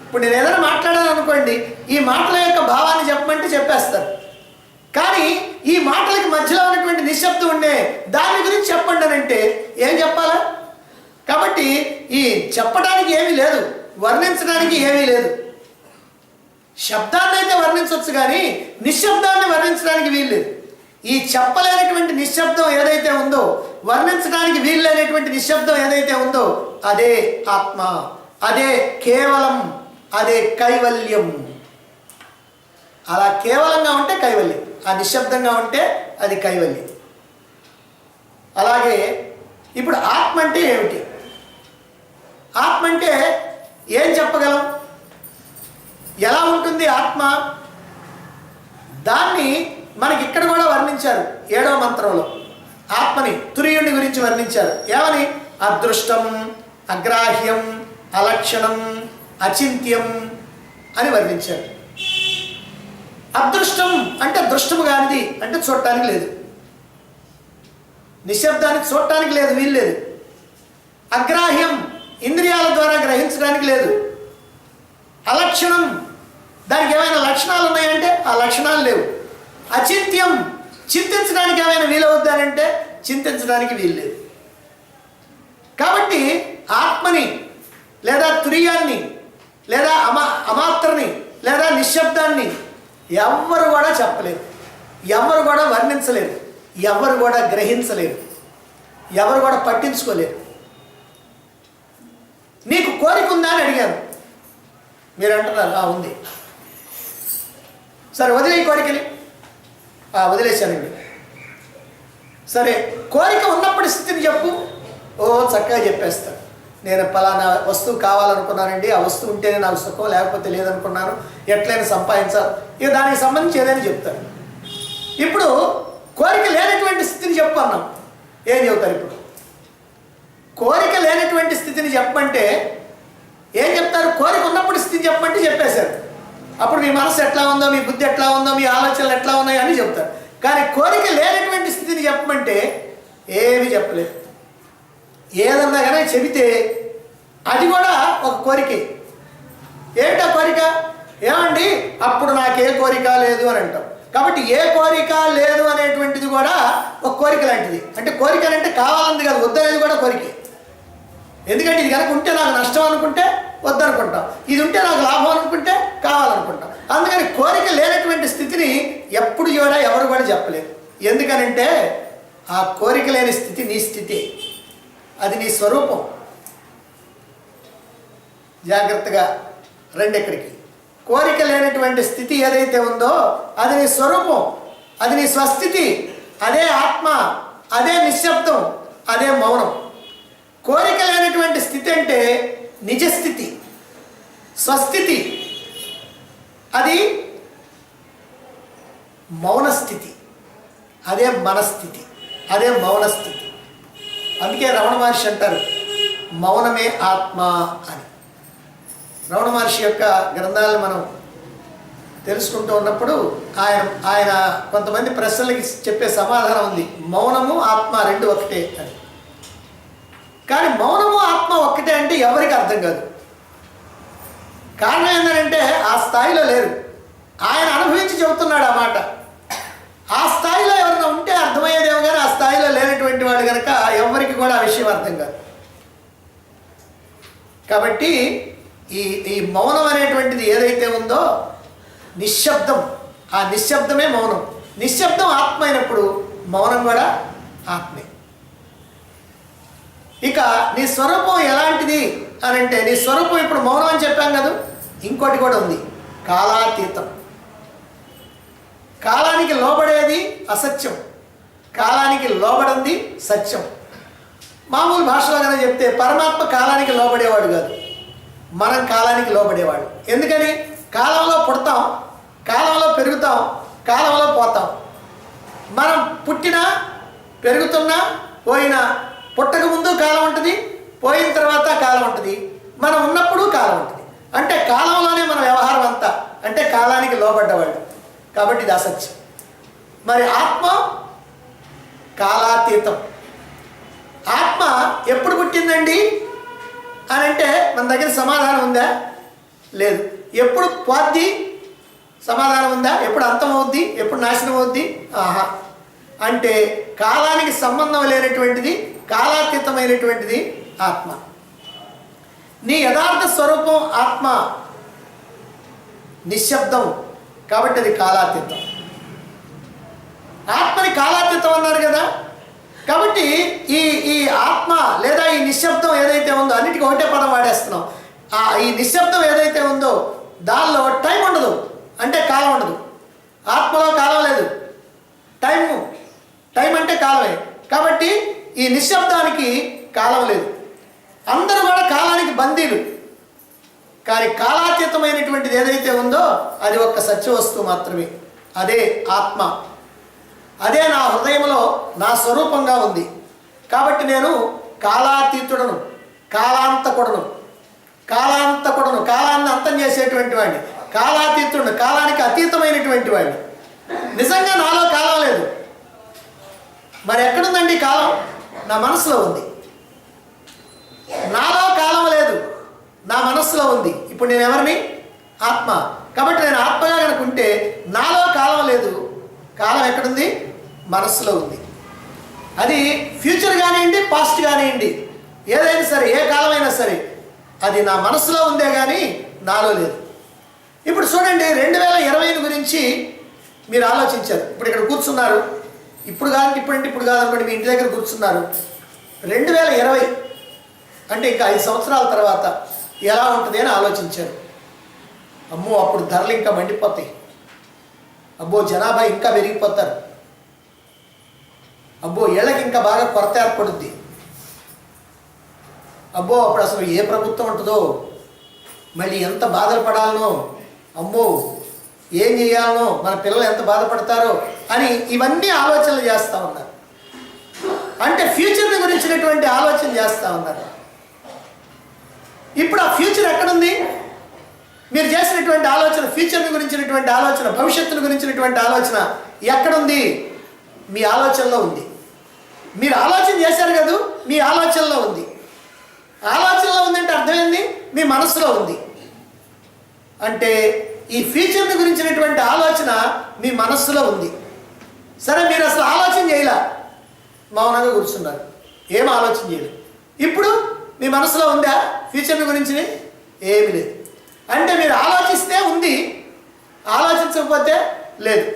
ఇప్పుడు నేను ఏదైనా మాట్లాడాను అనుకోండి, ఈ మాటల యొక్క భావాన్ని చెప్పమంటే చెప్పేస్తారు. కానీ ఈ మాటలకి మధ్యలో ఉన్నటువంటి నిశ్శబ్దం ఉండే దాని గురించి చెప్పండి అని అంటే ఏం చెప్పాలా? కాబట్టి ఈ చెప్పడానికి ఏమీ లేదు, వర్ణించడానికి ఏమీ లేదు. శబ్దాన్ని అయితే వర్ణించవచ్చు కానీ నిశ్శబ్దాన్ని వర్ణించడానికి వీల్లేదు. ఈ చెప్పలేనటువంటి నిశ్శబ్దం ఏదైతే ఉందో, వర్ణించడానికి వీల్లేనటువంటి నిశ్శబ్దం ఏదైతే ఉందో అదే ఆత్మ, అదే కేవలం, అదే కైవల్యం. అలా కేవలంగా ఉంటే కైవల్యం, ఆ నిశ్శబ్దంగా ఉంటే అది కైవల్యం. అలాగే ఇప్పుడు ఆత్మ అంటే ఏమిటి? ఆత్మ అంటే ఏం చెప్పగలం? ఎలా ఉంటుంది ఆత్మ? దాన్ని మనకి ఇక్కడ కూడా వర్ణించారు 7వ మంత్రంలో. ఆత్మని, తురియుని గురించి వర్ణించారు. ఏమని? అదృష్టం, అగ్రాహ్యం, అలక్షణం, అచింత్యం అని వర్ణించారు. అదృష్టం అంటే దృష్టము కానిది, అంటే చూడటానికి లేదు. నిశ్శబ్దానికి చూడటానికి లేదు, వీల్లేదు. అగ్రాహ్యం, ఇంద్రియాల ద్వారా గ్రహించడానికి లేదు. అలక్షణం, దానికి ఏమైనా లక్షణాలు ఉన్నాయంటే ఆ లక్షణాలు లేవు. అచింత్యం, చింతించడానికి ఏమైనా వీలవుద్దానంటే చింతించడానికి వీలు లేదు. కాబట్టి ఆత్మని లేదా తురియాన్ని లేదా అమాత్రని లేదా నిశ్శబ్దాన్ని ఎవ్వరు కూడా చెప్పలేరు, ఎవరు కూడా వర్ణించలేరు, ఎవరు కూడా గ్రహించలేరు, ఎవరు కూడా పట్టించుకోలేరు. నీకు కోరిక ఉందా అని అడిగాను. మీరు అంటున్నారు ఉంది. సరే వదిలే కోరికని. వదిలేశానండి. సరే కోరిక ఉన్నప్పటి స్థితిని చెప్పు. ఓ చక్కగా చెప్పేస్తాను. నేను పలానా వస్తువు కావాలనుకున్నానండి, ఆ వస్తువు ఉంటేనే నాకు సుఖం, లేకపోతే లేదనుకున్నాను, ఎట్లయినా సంపాదించాలి, ఇక దానికి సంబంధించి ఏదైనా చెప్తాను. ఇప్పుడు కోరిక లేనటువంటి స్థితిని చెప్పు అన్నాం. ఏం చెబుతారు ఇప్పుడు? కోరిక లేనటువంటి స్థితిని చెప్పమంటే ఏం చెప్తారు? కోరిక ఉన్నప్పుడు స్థితి చెప్పమంటే చెప్పేశారు. అప్పుడు మీ మనసు ఎట్లా ఉందో, మీ బుద్ధి ఎట్లా ఉందో, మీ ఆలోచనలు ఎట్లా ఉన్నాయో అని చెప్తారు. కానీ కోరిక లేనటువంటి స్థితిని చెప్పమంటే ఏమీ చెప్పలేదు. ఏదన్నా కానీ చెబితే అది కూడా ఒక కోరికే. ఏంటా కోరిక? ఏమండి అప్పుడు నాకే కోరిక లేదు అని అంటాం. కాబట్టి ఏ కోరిక లేదు అనేటువంటిది కూడా ఒక కోరిక లాంటిది. అంటే కోరిక అంటే కావాలంది కాదు, వద్దనేది కూడా కోరికే. ఎందుకంటే ఇది కనుక ఉంటే నాకు నష్టం అనుకుంటే వద్దనుకుంటాం, ఇది ఉంటే నాకు లాభం అనుకుంటే కావాలనుకుంటాం. అందుకని కోరిక లేనటువంటి స్థితిని ఎప్పుడు కూడా ఎవరు కూడా చెప్పలేరు. ఎందుకనంటే ఆ కోరిక లేని స్థితి నీ స్థితి, అది నీ స్వరూపం. జాగ్రత్తగా రండి ఇక్కడికి. కోరిక లేనటువంటి స్థితి ఏదైతే ఉందో అది నీ స్వరూపం, అది నీ స్వస్థితి, అదే ఆత్మ, అదే నిశ్శబ్దం, అదే మౌనం. కోరిక లేనటువంటి స్థితి అంటే నిజస్థితి, స్వస్థితి, అది మౌనస్థితి, అదే మనస్థితి, అదే మౌనస్థితి. అందుకే రమణ మహర్షి అంటారు మౌనమే ఆత్మ అని. రమణ మహర్షి యొక్క గ్రంథాలను మనం తెలుసుకుంటూ ఉన్నప్పుడు ఆయన కొంతమంది ప్రశ్నలకి చెప్పే సమాధానం ఉంది, మౌనము ఆత్మ రెండు ఒకటే అని. కానీ మౌనము ఆత్మ ఒక్కటే అంటే ఎవరికి అర్థం కాదు. కారణం ఏంటంటే ఆ స్థాయిలో లేరు. ఆయన అనుభవించి చెబుతున్నాడు ఆ మాట. ఆ స్థాయిలో ఎవరైనా ఉంటే అర్థమయ్యేదేమో, కానీ ఆ స్థాయిలో లేనటువంటి వాడు కనుక ఎవరికి కూడా ఆ విషయం అర్థం కాదు. కాబట్టి ఈ మౌనం అనేటువంటిది ఏదైతే ఉందో నిశ్శబ్దం, ఆ నిశ్శబ్దమే మౌనం. నిశ్శబ్దం ఆత్మ అయినప్పుడు మౌనం కూడా ఆత్మే. ఇక నీ స్వరూపం ఎలాంటిది అని అంటే, నీ స్వరూపం ఇప్పుడు మౌనం అని చెప్పాం కదా, ఇంకోటి కూడా ఉంది, కాలాతీతం. కాలానికి లోబడేది అసత్యం, కాలానికి లోబడింది సత్యం. మామూలు భాషలో కనుక చెప్తే పరమాత్మ కాలానికి లోబడేవాడు కాదు, మనం కాలానికి లోబడేవాడు. ఎందుకని? కాలంలో పుడతాం, కాలంలో పెరుగుతాం, కాలంలో పోతాం. మనం పుట్టినా పెరుగుతున్నా పోయినా, పుట్టక ముందు కాలం ఉంటుంది, పోయిన తర్వాత కాలం ఉంటుంది, మనం ఉన్నప్పుడు కాలం ఉంటుంది. అంటే కాలంలోనే మన వ్యవహారం అంతా, అంటే కాలానికి లోబడ్డవాడు. కాబట్టి ఇది అసత్యం. మరి ఆత్మ కాలాతీతం. ఆత్మ ఎప్పుడు పుట్టిందండి అని అంటే మన దగ్గర సమాధానం ఉందా? లేదు. ఎప్పుడు పోద్ది? సమాధానం ఉందా? ఎప్పుడు అంతం అవుద్ది? ఎప్పుడు నాశనం అవుద్ది? ఆహా. అంటే కాలానికి సంబంధం లేనటువంటిది, కాలాతీతమైనటువంటిది ఆత్మ. నీ యథార్థ స్వరూపం ఆత్మ నిశ్శబ్దం, కాబట్టి అది కాలాతీతం. ఆత్మని కాలాతీతం అన్నారు కదా. కాబట్టి ఈ ఆత్మ లేదా ఈ నిశ్శబ్దం ఏదైతే ఉందో, అన్నిటికీ ఒకటే పదం వాడేస్తున్నాం. ఈ నిశ్శబ్దం ఏదైతే ఉందో దానిలో టైం ఉండదు, అంటే కాలం ఉండదు. ఆత్మలో కాలం లేదు, టైం అంటే కాలమే. కాబట్టి ఈ నిశ్శబ్దానికి కాలం లేదు. అందరూ కూడా కాలానికి బందీలు. కానీ కాలాతీతమైనటువంటిది ఏదైతే ఉందో అది ఒక్క సత్య వస్తువు మాత్రమే, అదే ఆత్మ. అదే నా హృదయంలో నా స్వరూపంగా ఉంది. కాబట్టి నేను కాలాతీతుడను, కాలాంతకుడను, కాలాన్ని అంతం చేసేటువంటి వాడిని, కాలాతీతుడు, కాలానికి అతీతమైనటువంటి వాడిని. నిజంగా నాలో కాలం లేదు. మరి ఎక్కడుందండి కాలం? నా మనసులో ఉంది. నాలో కాలం లేదు, నా మనస్సులో ఉంది. ఇప్పుడు నేను ఎవరిని? ఆత్మ. కాబట్టి నేను ఆత్మగా కనుకుంటే నాలో కాలం లేదు, కాలం ఎక్కడుంది? మనస్సులో ఉంది. అది ఫ్యూచర్ కానివ్వండి, పాస్ట్ కానివ్వండి, ఏదైనా సరే, ఏ కాలమైనా సరే, అది నా మనస్సులో ఉందే కానీ నాలో లేదు. ఇప్పుడు చూడండి, 2020 గురించి మీరు ఆలోచించారు. ఇప్పుడు ఇక్కడ కూర్చున్నారు, ఇప్పుడు కాదనుకోండి, మీ ఇంటి దగ్గర కూర్చున్నారు. 2020 అంటే ఇంకా 5 సంవత్సరాల తర్వాత ఎలా ఉంటుంది అని ఆలోచించారు. అమ్మో, అప్పుడు ధరలు ఇంకా మండిపోతాయి, అబ్బో జనాభా ఇంకా పెరిగిపోతారు, అబ్బో ఏళ్ళకి ఇంకా బాగా కొరత ఏర్పడుద్ది, అబ్బో అప్పుడు అసలు ఏ ప్రభుత్వం ఉంటుందో, మళ్ళీ ఎంత బాధలు పడాలనో, అమ్మో ఏం చేయాలనో, మన పిల్లలు ఎంత బాధపడతారో అని ఇవన్నీ ఆలోచనలు చేస్తూ ఉన్నారు. అంటే ఫ్యూచర్ని గురించినటువంటి ఆలోచన చేస్తూ ఉన్నారు. ఇప్పుడు ఆ ఫ్యూచర్ ఎక్కడుంది? మీరు చేసినటువంటి ఆలోచన, ఫ్యూచర్ని గురించినటువంటి ఆలోచన, భవిష్యత్తును గురించినటువంటి ఆలోచన ఎక్కడుంది? మీ ఆలోచనలో ఉంది. మీరు ఆలోచన చేశారు కదా, మీ ఆలోచనలో ఉంది. ఆలోచనలో ఉందంటే అర్థమైంది, మీ మనసులో ఉంది. అంటే ఈ ఫ్యూచర్ని గురించినటువంటి ఆలోచన మీ మనస్సులో ఉంది. సరే, మీరు అసలు ఆలోచన చేయలే, మౌనంగా కూర్చున్నారు, ఏం ఆలోచన చేయలేదు. ఇప్పుడు మీ మనసులో ఉందా ఫ్యూచర్ని గురించి? ఏమీ లేదు. అంటే మీరు ఆలోచిస్తే ఉంది, ఆలోచించకపోతే లేదు.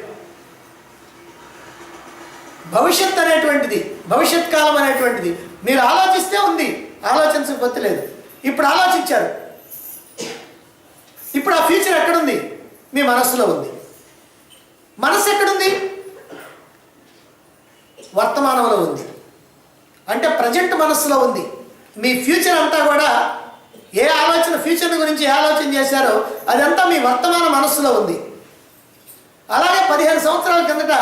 భవిష్యత్ అనేటువంటిది, భవిష్యత్ కాలం అనేటువంటిది మీరు ఆలోచిస్తే ఉంది, ఆలోచించకపోతే లేదు. ఇప్పుడు ఆలోచించారు, ఇప్పుడు ఆ ఫ్యూచర్ ఎక్కడుంది? మీ మనస్సులో ఉంది. మనస్సు ఎక్కడుంది? వర్తమానంలో ఉంది. అంటే ప్రజెంట్ మనస్సులో ఉంది. మీ ఫ్యూచర్ అంతా కూడా, ఏ ఆలోచన, ఫ్యూచర్ గురించి ఏ ఆలోచన చేశారో అదంతా మీ వర్తమాన మనస్సులో ఉంది. అలాగే 15 సంవత్సరాల కిందట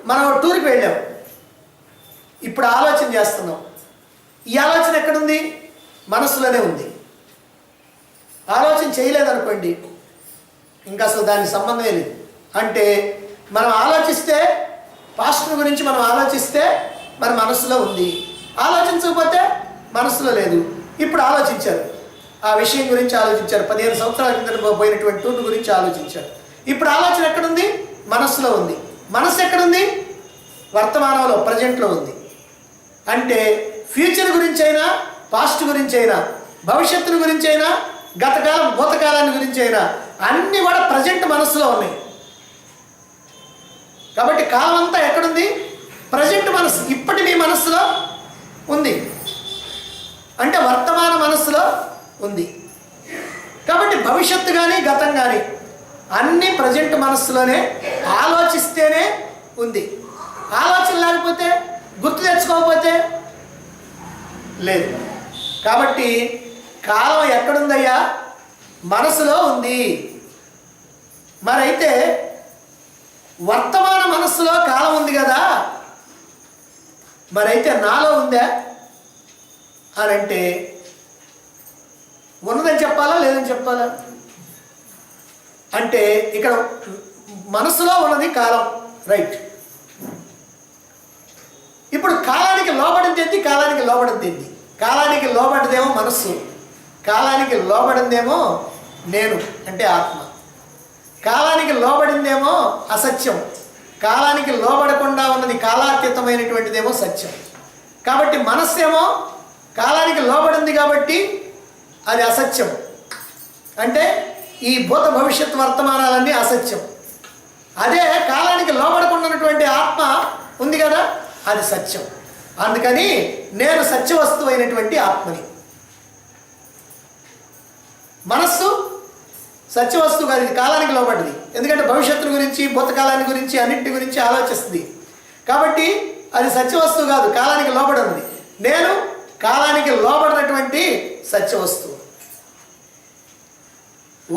మనం టూర్కి వెళ్ళాం, ఇప్పుడు ఆలోచన చేస్తున్నాం. ఈ ఆలోచన ఎక్కడుంది? మనస్సులోనే ఉంది. ఆలోచన చేయలేదనుకోండి, ఇంకా అసలు దానికి సంబంధమే లేదు. అంటే మనం ఆలోచిస్తే, పాస్ట్ గురించి మనం ఆలోచిస్తే మన మనస్సులో ఉంది, ఆలోచించకపోతే మనస్సులో లేదు. ఇప్పుడు ఆలోచించారు, ఆ విషయం గురించి ఆలోచించారు, 15 సంవత్సరాల కింద పోయినటువంటి టూర్ గురించి ఆలోచించారు. ఇప్పుడు ఆలోచన ఎక్కడుంది? మనస్సులో ఉంది. మనస్సు ఎక్కడుంది? వర్తమానంలో, ప్రజెంట్లో ఉంది. అంటే ఫ్యూచర్ గురించి అయినా, పాస్ట్ గురించి అయినా, భవిష్యత్తుల గురించి అయినా, గతకాలం, భూతకాలాన్ని గురించి అయినా అన్నీ కూడా ప్రజెంట్ మనస్సులో ఉన్నాయి. కాబట్టి కాలం అంతా ఎక్కడుంది? ప్రజెంట్ మనస్సు, ఇప్పటి మీ మనస్సులో ఉంది. అంటే వర్తమాన మనస్సులో ఉంది. కాబట్టి భవిష్యత్తు కానీ, గతం కానీ అన్నీ ప్రజెంట్ మనస్సులోనే, ఆలోచిస్తేనే ఉంది. ఆలోచన లేకపోతే, గుర్తు తెచ్చుకోకపోతే లేదు. కాబట్టి కాలం ఎక్కడుందయ్యా? మనసులో ఉంది. మరైతే వర్తమాన మనస్సులో కాలం ఉంది కదా, మరైతే నాలో ఉందా అని అంటే ఉన్నదని చెప్పాలా, లేదని చెప్పాలా? అంటే ఇక్కడ మనసులో ఉన్నది కాలం, రైట్. ఇప్పుడు కాలానికి లోబడింది ఏంటి? కాలానికి లోబడింది ఏంటి? కాలానికి లోబడిదేమో మనస్సు, కాలానికి లోబడిందేమో నేను అంటే ఆత్మ. కాలానికి లోబడిందేమో అసత్యం, కాలానికి లోబడకుండా ఉన్నది కాలాతీతమైనటువంటిదేమో సత్యం. కాబట్టి మనస్సు ఏమో కాలానికి లోబడింది కాబట్టి అది అసత్యం. అంటే ఈ భూత భవిష్యత్ వర్తమానాలన్నీ అసత్యం. అదే కాలానికి లోబడకుండా ఉన్నటువంటి ఆత్మ ఉంది కదా, అది సత్యం. అందుకని నేను సత్యవస్తువు అయినటువంటి ఆత్మని. మనస్సు సత్యవస్తువు కాదు, ఇది కాలానికి లోబడ్డది. ఎందుకంటే భవిష్యత్తు గురించి, భూతకాలాన్ని గురించి, అన్నింటి గురించి ఆలోచిస్తుంది. కాబట్టి అది సత్యవస్తువు కాదు, కాలానికి లోబడినది. నేను కాలానికి లోబడినటువంటి సత్యవస్తువు.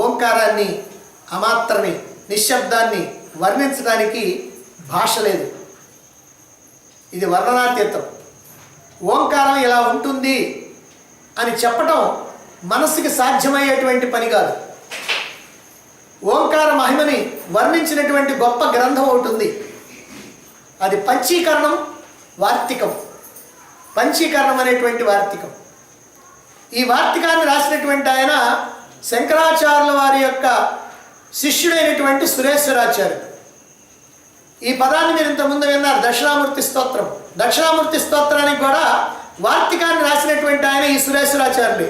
ఓంకారాన్ని, అమాత్రని, నిశ్శబ్దాన్ని వర్ణించడానికి భాష లేదు. ఇది వర్ణనాతీతం. ఓంకారం ఇలా ఉంటుంది అని చెప్పటం మనస్సుకి సాధ్యమయ్యేటువంటి పని కాదు. ఓంకార మహిమని వర్ణించినటువంటి గొప్ప గ్రంథం ఒకటి ఉంది. అది పంచీకరణం, వార్తికం. పంచీకరణం అనేటువంటి వార్తికం. ఈ వార్తికాన్ని రాసినటువంటి ఆయన శంకరాచార్యుల వారి యొక్క శిష్యుడైనటువంటి సురేశ్వరాచార్యుడు. ఈ పదాన్ని మీరు ఇంతకుముందు విన్నారు, దక్షిణామూర్తి స్తోత్రం. దక్షిణామూర్తి స్తోత్రానికి కూడా వార్తికాన్ని రాసినటువంటి ఆయన ఈ సురేశ్వరాచార్యుడే.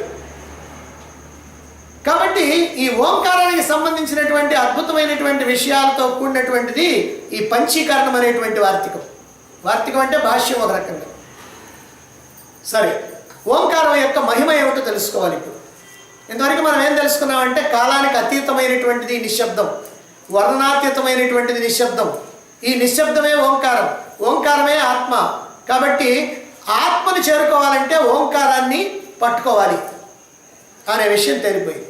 కాబట్టి ఈ ఓంకారానికి సంబంధించినటువంటి అద్భుతమైనటువంటి విషయాలతో కూడినటువంటిది ఈ పంచీకరణం అనేటువంటి వార్తికం. వార్తికం అంటే భాష్యం ఒక రకంగా. సరే, ఓంకారం యొక్క మహిమ ఏమిటో తెలుసుకోవాలి. ఇప్పుడు ఇంతవరకు మనం ఏం తెలుసుకున్నామంటే కాలానికి అతీతమైనటువంటిది నిశ్శబ్దం, వర్ణనాతీతమైనటువంటిది నిశ్శబ్దం. ఈ నిశ్శబ్దమే ఓంకారం, ఓంకారమే ఆత్మ. కాబట్టి ఆత్మను చేరుకోవాలంటే ఓంకారాన్ని పట్టుకోవాలి అనే విషయం తెలిపోయింది.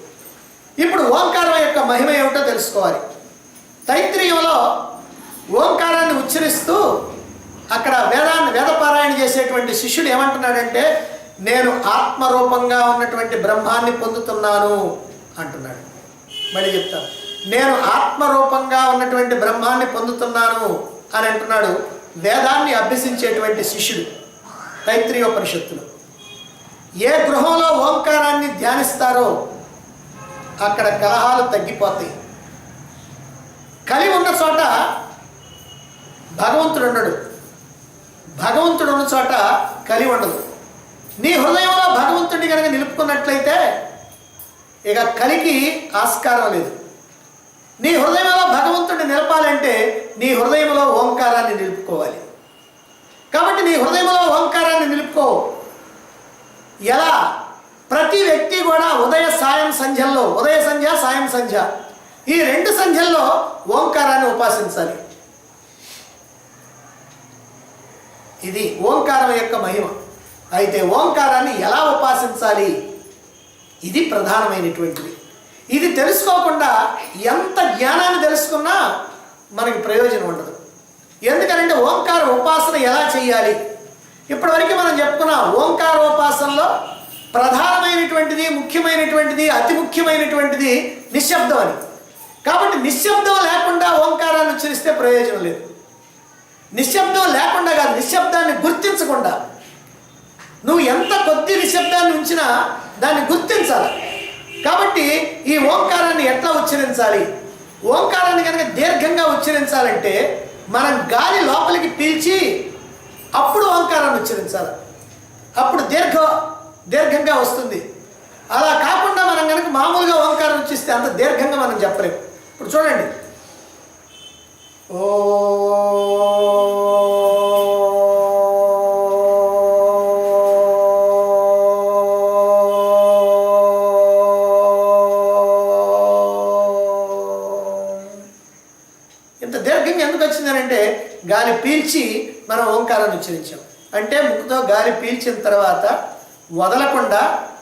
ఇప్పుడు ఓంకారం యొక్క మహిమ ఏమిటో తెలుసుకోవాలి. తైత్రీయంలో ఓంకారాన్ని ఉచ్చరిస్తూ అక్కడ వేదపారాయణ చేసేటువంటి శిష్యుడు ఏమంటున్నాడంటే, నేను ఆత్మరూపంగా ఉన్నటువంటి బ్రహ్మాన్ని పొందుతున్నాను అంటున్నాడు. మళ్ళీ చెప్తాను, నేను ఆత్మరూపంగా ఉన్నటువంటి బ్రహ్మాన్ని పొందుతున్నాను అని అంటున్నాడు వేదాన్ని అభ్యసించేటువంటి శిష్యుడు. తైత్రీయోపనిషత్తులు ఏ గృహంలో ఓంకారాన్ని ధ్యానిస్తారో అక్కడ కలహాలు తగ్గిపోతాయి. కలి ఉన్న చోట భగవంతుడు ఉండడు, భగవంతుడు ఉన్న చోట కలి ఉండదు. నీ హృదయంలో భగవంతుడిని కనుక నిలుపుకున్నట్లయితే ఇక కలికి ఆస్కారం లేదు. నీ హృదయంలో భగవంతుడిని నిలపాలంటే నీ హృదయంలో ఓంకారాన్ని నిలుపుకోవాలి. కాబట్టి నీ హృదయంలో ఓంకారాన్ని నిలుపుకో. ఎలా? ప్రతి వ్యక్తి కూడా ఉదయ సాయం సంధ్యల్లో, ఉదయ సంధ్య సాయం సంధ్య, ఈ 2 సంధ్యల్లో ఓంకారాన్ని ఉపాసించాలి. ఇది ఓంకారం యొక్క మహిమ. అయితే ఓంకారాన్ని ఎలా ఉపాసించాలి, ఇది ప్రధానమైనటువంటిది. ఇది తెలుసుకోకుండా ఎంత జ్ఞానాన్ని తెలుసుకున్నా మనకి ప్రయోజనం ఉండదు. ఎందుకంటే ఓంకార ఉపాసన ఎలా చేయాలి, ఇప్పటివరకు మనం చెప్పుకున్నాం. ఓంకారోపాసనలో ప్రధానమైనటువంటిది, ముఖ్యమైనటువంటిది, అతి ముఖ్యమైనటువంటిది నిశ్శబ్దం అని. కాబట్టి నిశ్శబ్దం లేకుండా ఓంకారాన్ని ఉచ్చరిస్తే ప్రయోజనం లేదు. నిశ్శబ్దం లేకుండా కాదు, నిశ్శబ్దాన్ని గుర్తించకుండా. నువ్వు ఎంత కొద్ది నిశ్శబ్దాన్ని ఉంచినా దాన్ని గుర్తించాలి. కాబట్టి ఈ ఓంకారాన్ని ఎట్లా ఉచ్చరించాలి? ఓంకారాన్ని కనుక దీర్ఘంగా ఉచ్చరించాలంటే మనం గాలి లోపలికి పీల్చి అప్పుడు ఓంకారాన్ని ఉచ్చరించాలి. అప్పుడు దీర్ఘంగా వస్తుంది. అలా కాకుండా మనం కనుక మామూలుగా ఓంకారం ఉచ్చరిస్తే అంత దీర్ఘంగా మనం చెప్పలేము. ఇప్పుడు చూడండి, ఓ ఇంత దీర్ఘంగా ఎందుకు వచ్చిందనంటే గాలి పీల్చి మనం ఓంకారాన్ని ఉచ్చరించాం. అంటే ముక్కుతో గాలి పీల్చిన తర్వాత వదలకుండా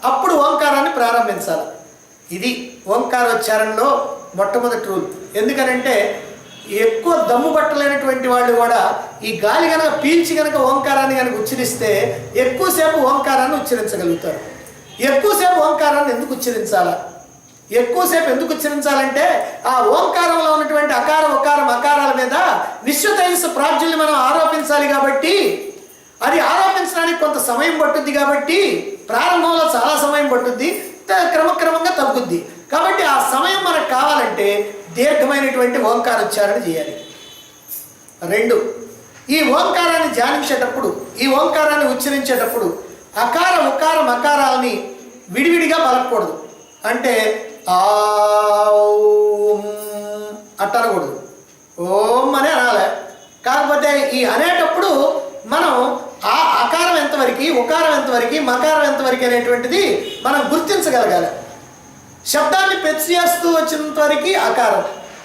అప్పుడు ఓంకారాన్ని ప్రారంభించాలి. ఇది ఓంకారోచ్చారణలో మొట్టమొదటి రూల్. ఎందుకనంటే ఎక్కువ దమ్ము పట్టలేనటువంటి వాళ్ళు కూడా ఈ గాలి కనుక పీల్చి కనుక ఓంకారాన్ని కనుక ఉచ్చరిస్తే ఎక్కువసేపు ఓంకారాన్ని ఉచ్చరించగలుగుతారు. ఎక్కువసేపు ఓంకారాన్ని ఎందుకు ఉచ్చరించాలా? ఎక్కువసేపు ఎందుకు ఉచ్చరించాలంటే ఆ ఓంకారంలో ఉన్నటువంటి అకార ఉకార మకారాల మీద విశ్వతైజస్సు ప్రాజ్ఞల్ని మనం ఆరోపించాలి. కాబట్టి అది ఆరోపించడానికి కొంత సమయం పట్టుద్ది. కాబట్టి ప్రారంభంలో చాలా సమయం పట్టుద్ది, క్రమక్రమంగా తగ్గుద్ది. కాబట్టి ఆ సమయం మనకు కావాలంటే దీర్ఘమైనటువంటి ఓంకారోచ్చారణ చేయాలి. 2, ఈ ఓంకారాన్ని ధ్యానించేటప్పుడు, ఈ ఓంకారాన్ని ఉచ్చరించేటప్పుడు అకార ఉకార మకారాలని విడివిడిగా పలకూడదు. అంటే అట్టనకూడదు, ఓం అనే అనాలి. కాకపోతే ఈ అనేటప్పుడు మనం ఆ అకారం ఎంతవరకు, ఉకారం ఎంతవరకు, మకారం ఎంతవరకు అనేటువంటిది మనం గుర్తించగలగాలి. శబ్దాన్ని పెంచి చేస్తూ వచ్చినంత వరకు అకారం,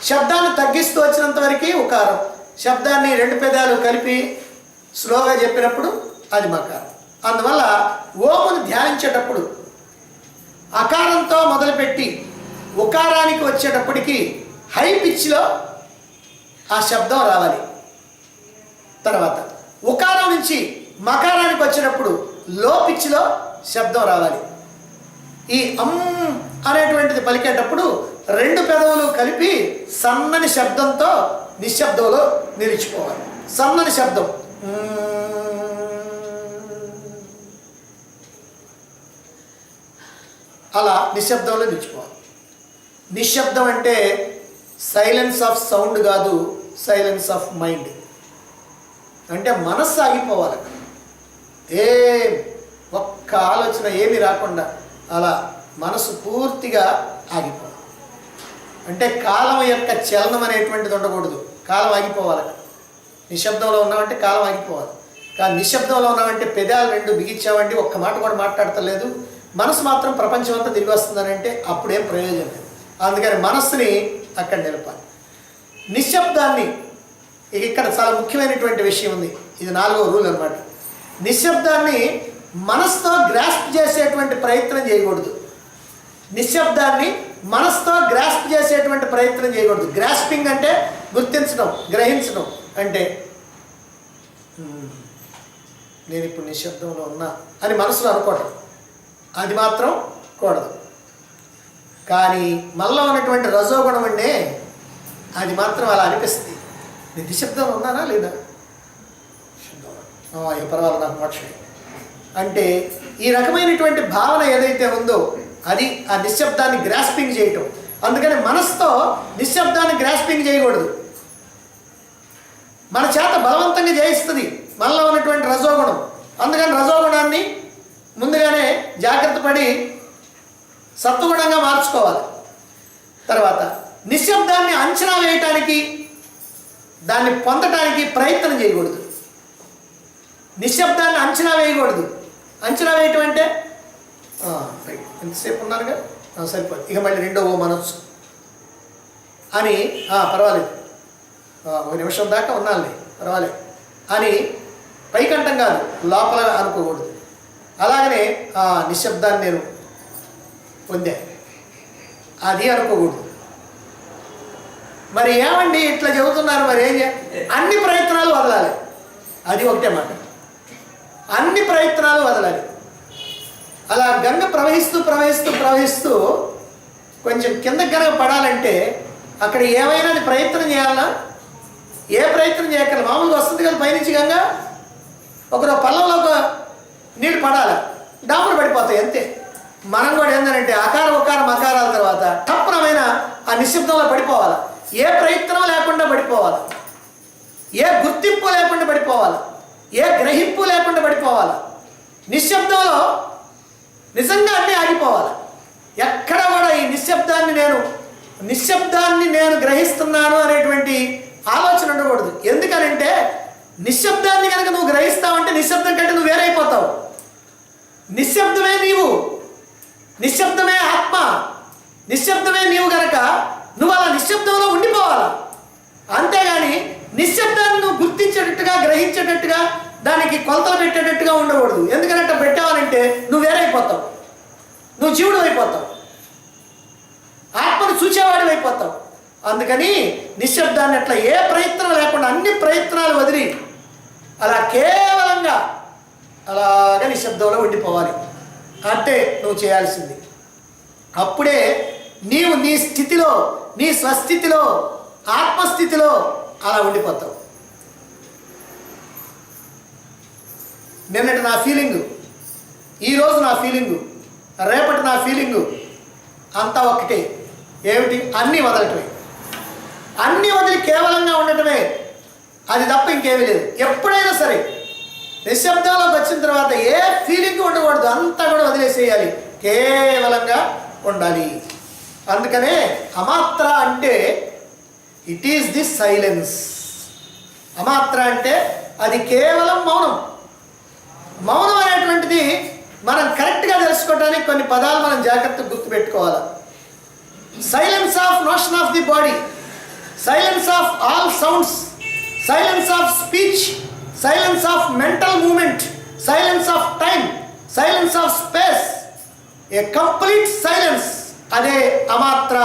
శబ్దాన్ని తగ్గిస్తూ వచ్చినంత వరకు ఉకారం, శబ్దాన్ని 2 పెదాలు కలిపి స్లోగా చెప్పినప్పుడు అది మకారం. అందువల్ల ఓమును ధ్యానించేటప్పుడు అకారంతో మొదలుపెట్టి ఉకారానికి వచ్చేటప్పటికి హై పిచ్లో ఆ శబ్దం రావాలి. తర్వాత ఉకారం నుంచి మకారానికి వచ్చేటప్పుడు లో పిచ్లో శబ్దం రావాలి. ఈ అనేటువంటిది పలికేటప్పుడు 2 పెదవులు కలిపి సన్నని శబ్దంతో నిశ్శబ్దంలో నిలిచిపోవాలి. సన్నని శబ్దం. అలా నిశ్శబ్దంలో నిలిచిపోవాలి. నిశ్శబ్దం అంటే సైలెన్స్ ఆఫ్ సౌండ్ కాదు, సైలెన్స్ ఆఫ్ మైండ్. అంటే మనస్సు ఆగిపోవాలి. ఒక్క ఆలోచన ఏమి రాకుండా అలా మనసు పూర్తిగా ఆగిపోవాలి. అంటే కాలం యొక్క చలనం అనేటువంటిది ఉండకూడదు, కాలం ఆగిపోవాలి. నిశ్శబ్దంలో ఉన్నామంటే కాలం ఆగిపోవాలి. కానీ నిశ్శబ్దంలో ఉన్నామంటే పెదాలు రెండు బిగించామండి, ఒక్క మాట కూడా మాట్లాడతలేదు, మనసు మాత్రం ప్రపంచం అంతా తిరిగి వస్తుందని అంటే అప్పుడేం ప్రయోజనం లేదు. అందుకని మనస్సుని అక్కడ నిలపాలి. నిశ్శబ్దాన్ని ఇక్కడ చాలా ముఖ్యమైనటువంటి విషయం ఉంది. ఇది 4వ రూల్ అన్నమాట. నిశ్శబ్దాన్ని మనసుతో గ్రాస్ప్ చేసేటువంటి ప్రయత్నం చేయకూడదు. నిశ్శబ్దాన్ని మనసుతో గ్రాస్ప్ చేసేటువంటి ప్రయత్నం చేయకూడదు. గ్రాస్పింగ్ అంటే గుర్తించడం, గ్రహించడం. అంటే నేను ఇప్పుడు నిశ్శబ్దంలో ఉన్నా అని మనసులో అనుకోవటం, అది మాత్రం కూడదు. కానీ మనలో ఉన్నటువంటి రజోగుణం అంటే అది మాత్రం అలా అనిపిస్తుంది. నేను నిశ్శబ్దంలో ఉన్నానా లేదా, పర్వాలేదు నాకు మోక్షం అంటే ఈ రకమైనటువంటి భావన ఏదైతే ఉందో అది ఆ నిశ్శబ్దాన్ని గ్రాస్పింగ్ చేయటం. అందుకని మనసుతో నిశ్శబ్దాన్ని గ్రాస్పింగ్ చేయకూడదు. మన చేత బలవంతంగా జయిస్తుంది మనలో ఉన్నటువంటి రజోగుణం. అందుకని రజోగుణాన్ని ముందుగానే జాగ్రత్త పడి సత్వగుణంగా మార్చుకోవాలి. తర్వాత నిశ్శబ్దాన్ని అంచనా వేయటానికి, దాన్ని పొందటానికి ప్రయత్నం చేయకూడదు. నిశ్శబ్దాన్ని అంచనా వేయకూడదు. అంచనా వేయటం అంటే ఎంతసేపు ఉన్నారుగా సరిపోదు, ఇక మళ్ళీ రెండో మనసు అని పర్వాలేదు, 1 నిమిషం దాకా ఉన్నాను పర్వాలేదు అని పైకంఠం కాదు, లోపల అనుకోకూడదు. అలాగనే నిశ్శబ్దాన్ని నేను పొందా అది అనుకోకూడదు. మరి ఏమండి ఇట్లా చెబుతున్నారు, మరి ఏం అన్ని ప్రయత్నాలు వదలాలి. అది ఒకటే మాట, అన్ని ప్రయత్నాలు వదలాలి. అలా గంగ ప్రవహిస్తూ ప్రవహిస్తూ ప్రవహిస్తూ కొంచెం కిందకి గనక పడాలంటే అక్కడ ఏమైనా ప్రయత్నం చేయాలా? ఏ ప్రయత్నం చేయగల? మామూలుగా వస్తుంది కదా పైనుంచి గంగ, ఒక పళ్ళంలో ఒక నీళ్ళు పడాలి, డాములు పడిపోతాయి అంతే. మనం కూడా ఏంటంటే అకారం ఉకారం అకారాల తర్వాత టప్పునమైన ఆ నిశ్శబ్దంలో పడిపోవాలి. ఏ ప్రయత్నం లేకుండా పడిపోవాలి, ఏ గుర్తింపు లేకుండా పడిపోవాలి, ఏ గ్రహింపు లేకుండా పడిపోవాలి. నిశ్శబ్దంలో నిజంగా అన్నీ ఆగిపోవాలి. ఎక్కడ కూడా ఈ నిశ్శబ్దాన్ని నేను గ్రహిస్తున్నాను అనేటువంటి ఆలోచన ఉండకూడదు. ఎందుకనంటే నిశ్శబ్దాన్ని కనుక నువ్వు గ్రహిస్తావంటే నిశ్శబ్దం కంటే నువ్వు వేరైపోతావు. నిశ్శబ్దమే నీవు, నిశ్శబ్దమే ఆత్మ, నిశ్శబ్దమే నీవు గనక నువ్వు అలా నిశ్శబ్దంలో ఉండిపోవాలి. అంతేగాని నిశ్శబ్దాన్ని నువ్వు గుర్తించేటట్టుగా, గ్రహించేటట్టుగా, దానికి కొలతలు పెట్టేటట్టుగా ఉండకూడదు. ఎందుకంటే పెట్టావాలంటే నువ్వు వేరైపోతావు, నువ్వు జీవుడు అయిపోతావు, ఆత్మను చూచేవాడు అయిపోతావు. అందుకని నిశ్శబ్దాన్ని అట్లా ఏ ప్రయత్నం లేకుండా అన్ని ప్రయత్నాలు వదిలి అలా కేవలంగా అలాగే నిశ్శబ్దంలో ఉండిపోవాలి. అంటే నువ్వు చేయాల్సింది. అప్పుడే నీవు నీ స్థితిలో, నీ స్వస్థితిలో, ఆత్మస్థితిలో అలా ఉండిపోతావు. నిన్నటి నా ఫీలింగు, ఈరోజు నా ఫీలింగు, రేపటి నా ఫీలింగు అంతా ఒకటే. ఏమిటి? అన్నీ వదలటమే, అన్నీ వదిలి కేవలంగా ఉండటమే, అది తప్ప ఇంకేమీ లేదు. ఎప్పుడైనా సరే నిశ్శబ్దంలోకి వచ్చిన తర్వాత ఏ ఫీలింగ్ ఉండకూడదు, అంతా కూడా వదిలేసేయాలి, కేవలంగా ఉండాలి. అందుకనే అమాత్ర అంటే ఇట్ ఈస్ ది సైలెన్స్. అమాత్ర అంటే అది కేవలం మౌనం. మౌనం అనేటువంటిది మనం కరెక్ట్గా తెలుసుకోవడానికి కొన్ని పదాలు మనం జాగ్రత్తగా గుర్తుపెట్టుకోవాలి. Silence of notion of the body, silence of all sounds, silence of speech, silence of mental moment, silence of time, silence of space, a complete silence, అదే అమాత్ర.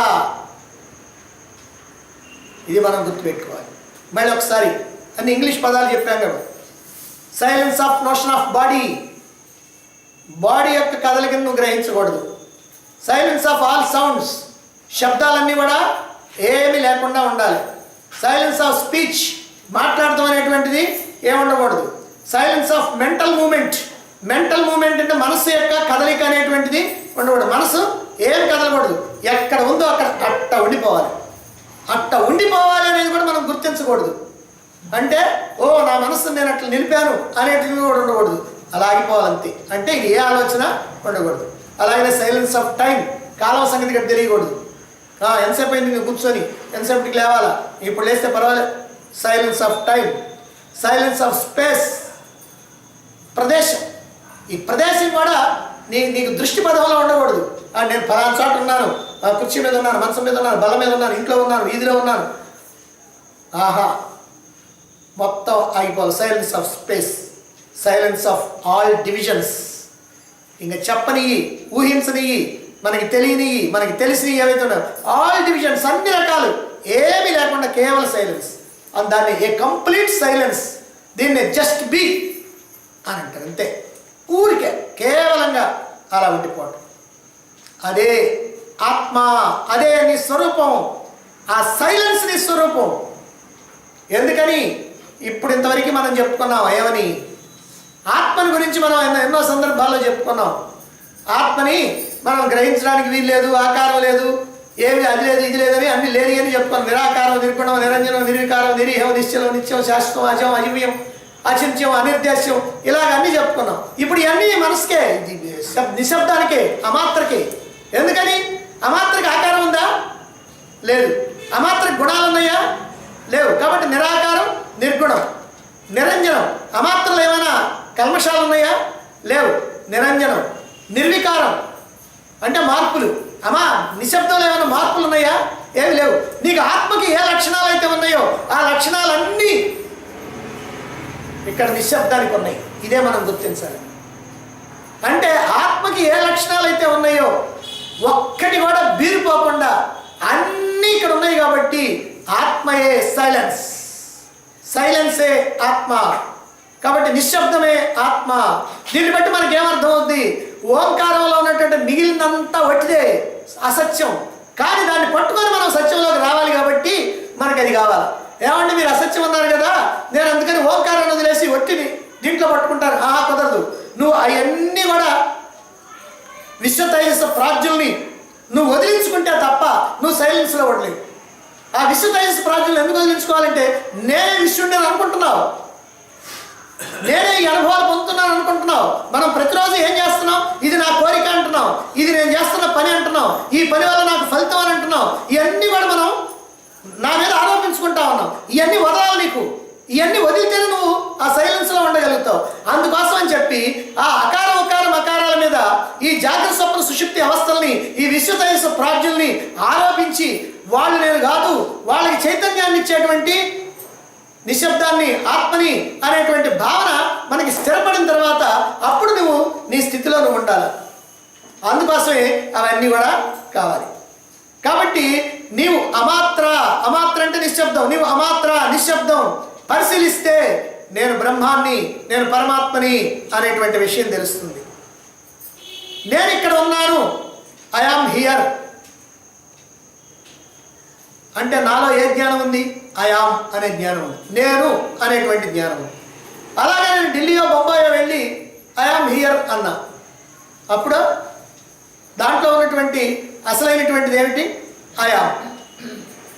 ఇది మనం గుర్తుపెట్టుకోవాలి. మళ్ళీ ఒకసారి అన్ని ఇంగ్లీష్ పదాలు చెప్పాం కదా. Silence of notion of body, body యొక్క కదలికను నువ్వు గ్రహించకూడదు. సైలెన్స్ ఆఫ్ ఆల్ సౌండ్స్, శబ్దాలన్నీ కూడా ఏమీ లేకుండా ఉండాలి. సైలెన్స్ ఆఫ్ స్పీచ్, మాట్లాడటం అనేటువంటిది ఏముండకూడదు. Silence of mental movement, mental movement అంటే మనస్సు యొక్క కదలిక అనేటువంటిది ఉండకూడదు. మనసు ఏం కదలకూడదు. ఎక్కడ ఉందో అక్కడ అట్ట ఉండిపోవాలి. అట్ట ఉండిపోవాలి అనేది కూడా మనం గుర్తించకూడదు. అంటే ఓ నా మనసును నేను అట్లా నిలిపాను అనేటివి కూడా ఉండకూడదు. అలా ఆగిపోవాలంతే. అంటే ఏ ఆలోచన ఉండకూడదు. అలాగే సైలెన్స్ ఆఫ్ టైం, కాలం సంగతి ఇక్కడ తెలియకూడదు. ఎంతసేపు అయింది నేను కూర్చొని, ఎంతసేపటికి లేవాలా, ఇప్పుడు లేస్తే పర్వాలేదు. Silence of time, silence of space, ప్రదేశం. ఈ ప్రదేశం కూడా నీకు దృష్టి పదంలో ఉండకూడదు. నేను ఫలానా చోట ఉన్నాను, కుర్చీ మీద ఉన్నాను, మంచం మీద ఉన్నాను, బల్ల మీద ఉన్నాను, ఇంట్లో ఉన్నాను, వీధిలో ఉన్నాను. ఆహా, మొత్తం ఆగిపోవాలి. Silence of space, silence of all divisions. ఇంకా చెప్పనివి, ఊహించనివి, మనకి తెలియనివి, మనకి తెలిసినవి ఏవైతే ఉన్నాయో ఆల్ డివిజన్స్, అన్ని రకాలు ఏమీ లేకుండా కేవలం సైలెన్స్. దాన్ని ఏ కంప్లీట్ సైలెన్స్, దీన్ని జస్ట్ బీ అని అంటారు. అంతే, ఊరికే కేవలంగా అలా ఉండిపోవటం. అదే ఆత్మ, అదే నీ స్వరూపం. ఆ సైలెన్స్ నీ స్వరూపం. ఎందుకని ఇప్పుడు ఇంతవరకు మనం చెప్పుకున్నాం ఏమని? ఆత్మని గురించి మనం ఎన్నో సందర్భాల్లో చెప్పుకున్నాం. ఆత్మని మనం గ్రహించడానికి వీలు లేదు, ఆకారం లేదు, ఏమి అది లేదు ఇది లేదని అన్ని లేని అని చెప్పుకున్నాం. నిరాకారం, నిర్గుణం, నిరంజనం, నిర్వికారం, నిరీహం, నిశ్చలం, నిత్యం, శాశ్వతం, అజం, అజీవ్యం, అచింత్యం, అనిర్దేశ్యం, ఇలాగ అన్నీ చెప్పుకున్నాం. ఇప్పుడు ఇవన్నీ మనసుకే, నిశ్శబ్దానికే, అమాత్రకే. ఎందుకని? అమాత్రకి ఆకారం ఉందా? లేదు. అమాత్రకి గుణాలు ఉన్నాయా? లేవు. కాబట్టి నిరాకారం, నిర్గుణం, నిరంజనం. అమాత్రలు ఏమైనా కల్మషాలు ఉన్నాయా? లేవు. నిరంజనం. నిర్వికారం అంటే మార్పులు. నిశ్శబ్దంలో ఏమైనా మార్పులు ఉన్నాయా? ఏమి లేవు. నీకు ఆత్మకి ఏ లక్షణాలు అయితే ఉన్నాయో ఆ లక్షణాలన్నీ ఇక్కడ నిశ్శబ్దానికి ఉన్నాయి. ఇదే మనం గుర్తించాలి. అంటే ఆత్మకి ఏ లక్షణాలు అయితే ఉన్నాయో ఒక్కటి కూడా బీరిపోకుండా అన్నీ ఇక్కడ ఉన్నాయి. కాబట్టి ఆత్మయే సైలెన్స్, సైలెన్సే ఆత్మ. కాబట్టి నిశ్శబ్దమే ఆత్మ. దీన్ని బట్టి మనకి ఏమర్థం అవుద్ది? ఓంకారంలో ఉన్నటువంటి మిగిలినంతా వట్టిదే, అసత్యం. కానీ దాన్ని పట్టుకొని మనం సత్యంలోకి రావాలి. కాబట్టి మనకి అది కావాలి. ఏమంటే మీరు అసత్యం అన్నారు కదా, నేను అందుకని ఓంకారాన్ని వదిలేసి ఒట్టిని దీంట్లో పట్టుకుంటాను. కుదరదు. నువ్వు అవన్నీ కూడా విశ్వతైజస ప్రాజ్ఞల్ని నువ్వు వదిలించుకుంటే తప్ప నువ్వు సైలెన్స్లో ఉండలేవు. ఆ విశ్వతైజస ప్రాజ్ఞల్ని ఎందుకు వదిలించుకోవాలంటే నేనే విశ్వని అనుకుంటున్నావు, నేనే ఈ అనుభవాలు పొందుతున్నాను అనుకుంటున్నావు. మనం ప్రతిరోజు ఏం చేస్తున్నాం? ఇది నా కోరిక అంటున్నాం, ఇది నేను చేస్తున్న పని అంటున్నాం, ఈ పని వల్ల నాకు ఫలితం అని అంటున్నాం. ఇవన్నీ కూడా మనం నా మీద ఆరోపించుకుంటా ఉన్నాం. ఇవన్నీ వదలాలి నీకు. ఇవన్నీ వదిలితేనే నువ్వు ఆ సైలెన్స్లో ఉండగలుగుతావు. అందుకోసం అని చెప్పి ఆ అకార ఉకార మకారాల మీద ఈ జాగ్రత్త స్వప్న సుషుప్తి అవస్థల్ని, ఈ విశ్వతైజస ప్రాజ్ఞల్ని ఆరోపించి వాళ్ళు నేను కాదు, వాళ్ళకి చైతన్యాన్ని ఇచ్చేటువంటి నిశ్శబ్దాన్ని, ఆత్మని అనేటువంటి భావన మనకి స్థిరపడిన తర్వాత అప్పుడు నువ్వు నీ స్థితిలో నువ్వు ఉండాలి. అందుకోసమే అవన్నీ కూడా కావాలి. కాబట్టి నీవు అమాత్ర, అమాత్ర అంటే నిశ్శబ్దం, నీవు అమాత్ర నిశ్శబ్దం పరిశీలిస్తే నేను బ్రహ్మాన్ని, నేను పరమాత్మని అనేటువంటి విషయం తెలుస్తుంది. నేను ఇక్కడ ఉన్నాను, ఐ ఆమ్ హియర్ అంటే నాలో ఏ జ్ఞానం ఉంది? ఐ ఆమ్ అనే జ్ఞానం ఉంది, నేను అనేటువంటి జ్ఞానం ఉంది. అలాగే నేను ఢిల్లీయో బొంబాయో వెళ్ళి ఐ ఆమ్ హియర్ అన్నా, అప్పుడు దాంట్లో ఉన్నటువంటి అసలైనటువంటిది ఏమిటి? I am.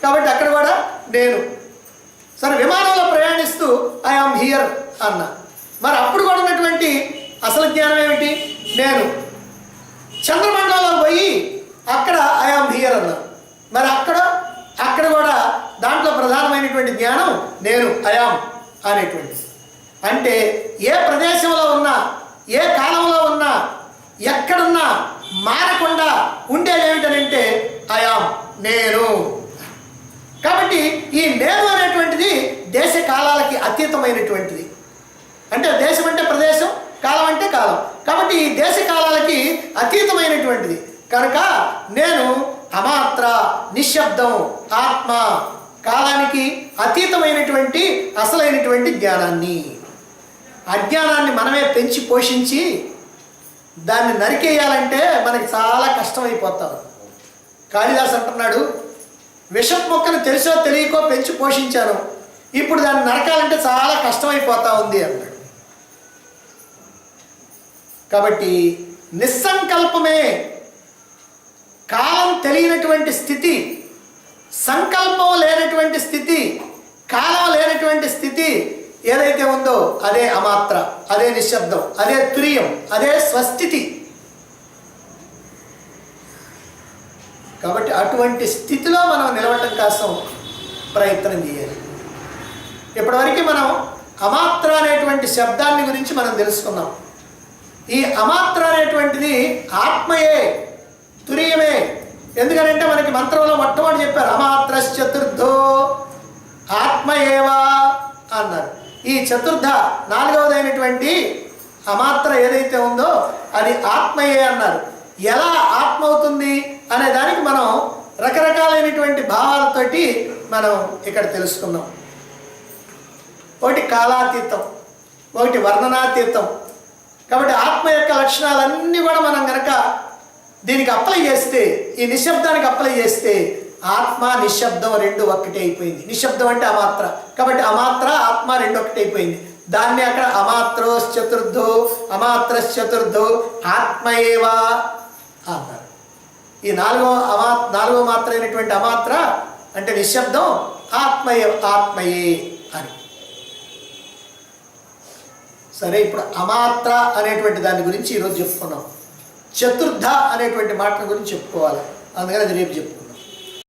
కాబట్టి అక్కడ కూడా నేను. సరే, విమానంలో ప్రయాణిస్తూ ఐ ఆమ్ హియర్ అన్నా, మరి అప్పుడు కూడా ఉన్నటువంటి అసలు జ్ఞానం ఏమిటి? నేను. చంద్రమండలంలో పోయి అక్కడ ఐ ఆమ్ హియర్ అన్నా, మరి అక్కడ కూడా దాంట్లో ప్రధానమైనటువంటి జ్ఞానం నేను, ఐ ఆమ్ అనేటువంటిది. అంటే ఏ ప్రదేశంలో ఉన్నా, ఏ కాలంలో ఉన్నా, ఎక్కడున్నా మారకుండా ఉండేది ఏమిటనంటే ఐ ఆమ్, నేను. కాబట్టి ఈ నేను అనేటువంటిది దేశ కాలాలకి అతీతమైనటువంటిది. అంటే దేశం అంటే ప్రదేశం, కాలం అంటే కాలం. కాబట్టి ఈ దేశ కాలాలకి అతీతమైనటువంటిది కనుక నేను అమాత్ర, నిశ్శబ్దం, ఆత్మ, కాలానికి అతీతమైనటువంటి అసలైనటువంటి జ్ఞానాన్ని. అజ్ఞానాన్ని మనమే పెంచి పోషించి దాన్ని నరికేయాలంటే మనకి చాలా కష్టమైపోతాం. కాళిదాస్ అంటున్నాడు, విషం మొక్కను తెలుసో తెలియకో పెంచి పోషించాను, ఇప్పుడు దాన్ని నరకాలంటే చాలా కష్టమైపోతా ఉంది అన్నాడు. కాబట్టి నిస్సంకల్పమే కాలం తెలియనటువంటి స్థితి, సంకల్పం లేనటువంటి స్థితి, కాలం లేనటువంటి స్థితి ఏదైతే ఉందో అదే అమాత్ర, అదే నిశ్శబ్దం, అదే తురియం, అదే స్వస్థితి. కాబట్టి అటువంటి స్థితిలో మనం నిలవటం కోసం ప్రయత్నం చేయాలి. ఇప్పటివరకు మనం అమాత్ర అనేటువంటి శబ్దాన్ని గురించి మనం తెలుసుకున్నాం. ఈ అమాత్ర అనేటువంటిది ఆత్మయే, తురియమే. ఎందుకంటే మనకి మంత్రంలో మొట్టమొదటి చెప్పారు అమాత్రశ్చతుర్థో ఆత్మయేవా అన్నారు. ఈ చతుర్థ నాలుగవదైనటువంటి అమాత్ర ఏదైతే ఉందో అది ఆత్మయే అన్నారు. ఎలా ఆత్మ అవుతుంది అనే దానికి మనం రకరకాలైనటువంటి భావాలతోటి మనం ఇక్కడ తెలుసుకున్నాం. ఒకటి కాలాతీతం, ఒకటి వర్ణనాతీతం. కాబట్టి ఆత్మ యొక్క లక్షణాలన్నీ కూడా మనం కనుక దీనికి అప్లై చేస్తే, ఈ నిశ్శబ్దానికి అప్లై చేస్తే ఆత్మ నిశ్శబ్దం రెండు ఒక్కటే అయిపోయింది. నిశ్శబ్దం అంటే అమాత్ర, కాబట్టి అమాత్ర ఆత్మ రెండు ఒక్కటే అయిపోయింది. దాన్ని అక్కడ అమాత్రోశ్చతుర్థో అమాత్రశ్చతుర్థో ఆత్మయేవా అన్నారు. ఈ నాలుగో మాత్ర అయినటువంటి అమాత్ర అంటే నిశ్శబ్దం ఆత్మయే అని. సరే, ఇప్పుడు అమాత్ర అనేటువంటి దాని గురించి ఈరోజు చెప్పుకున్నాం. చతుర్థ అనేటువంటి మాట గురించి చెప్పుకోవాలి, అందుకని అది రేపు చెప్పుకుంటాం.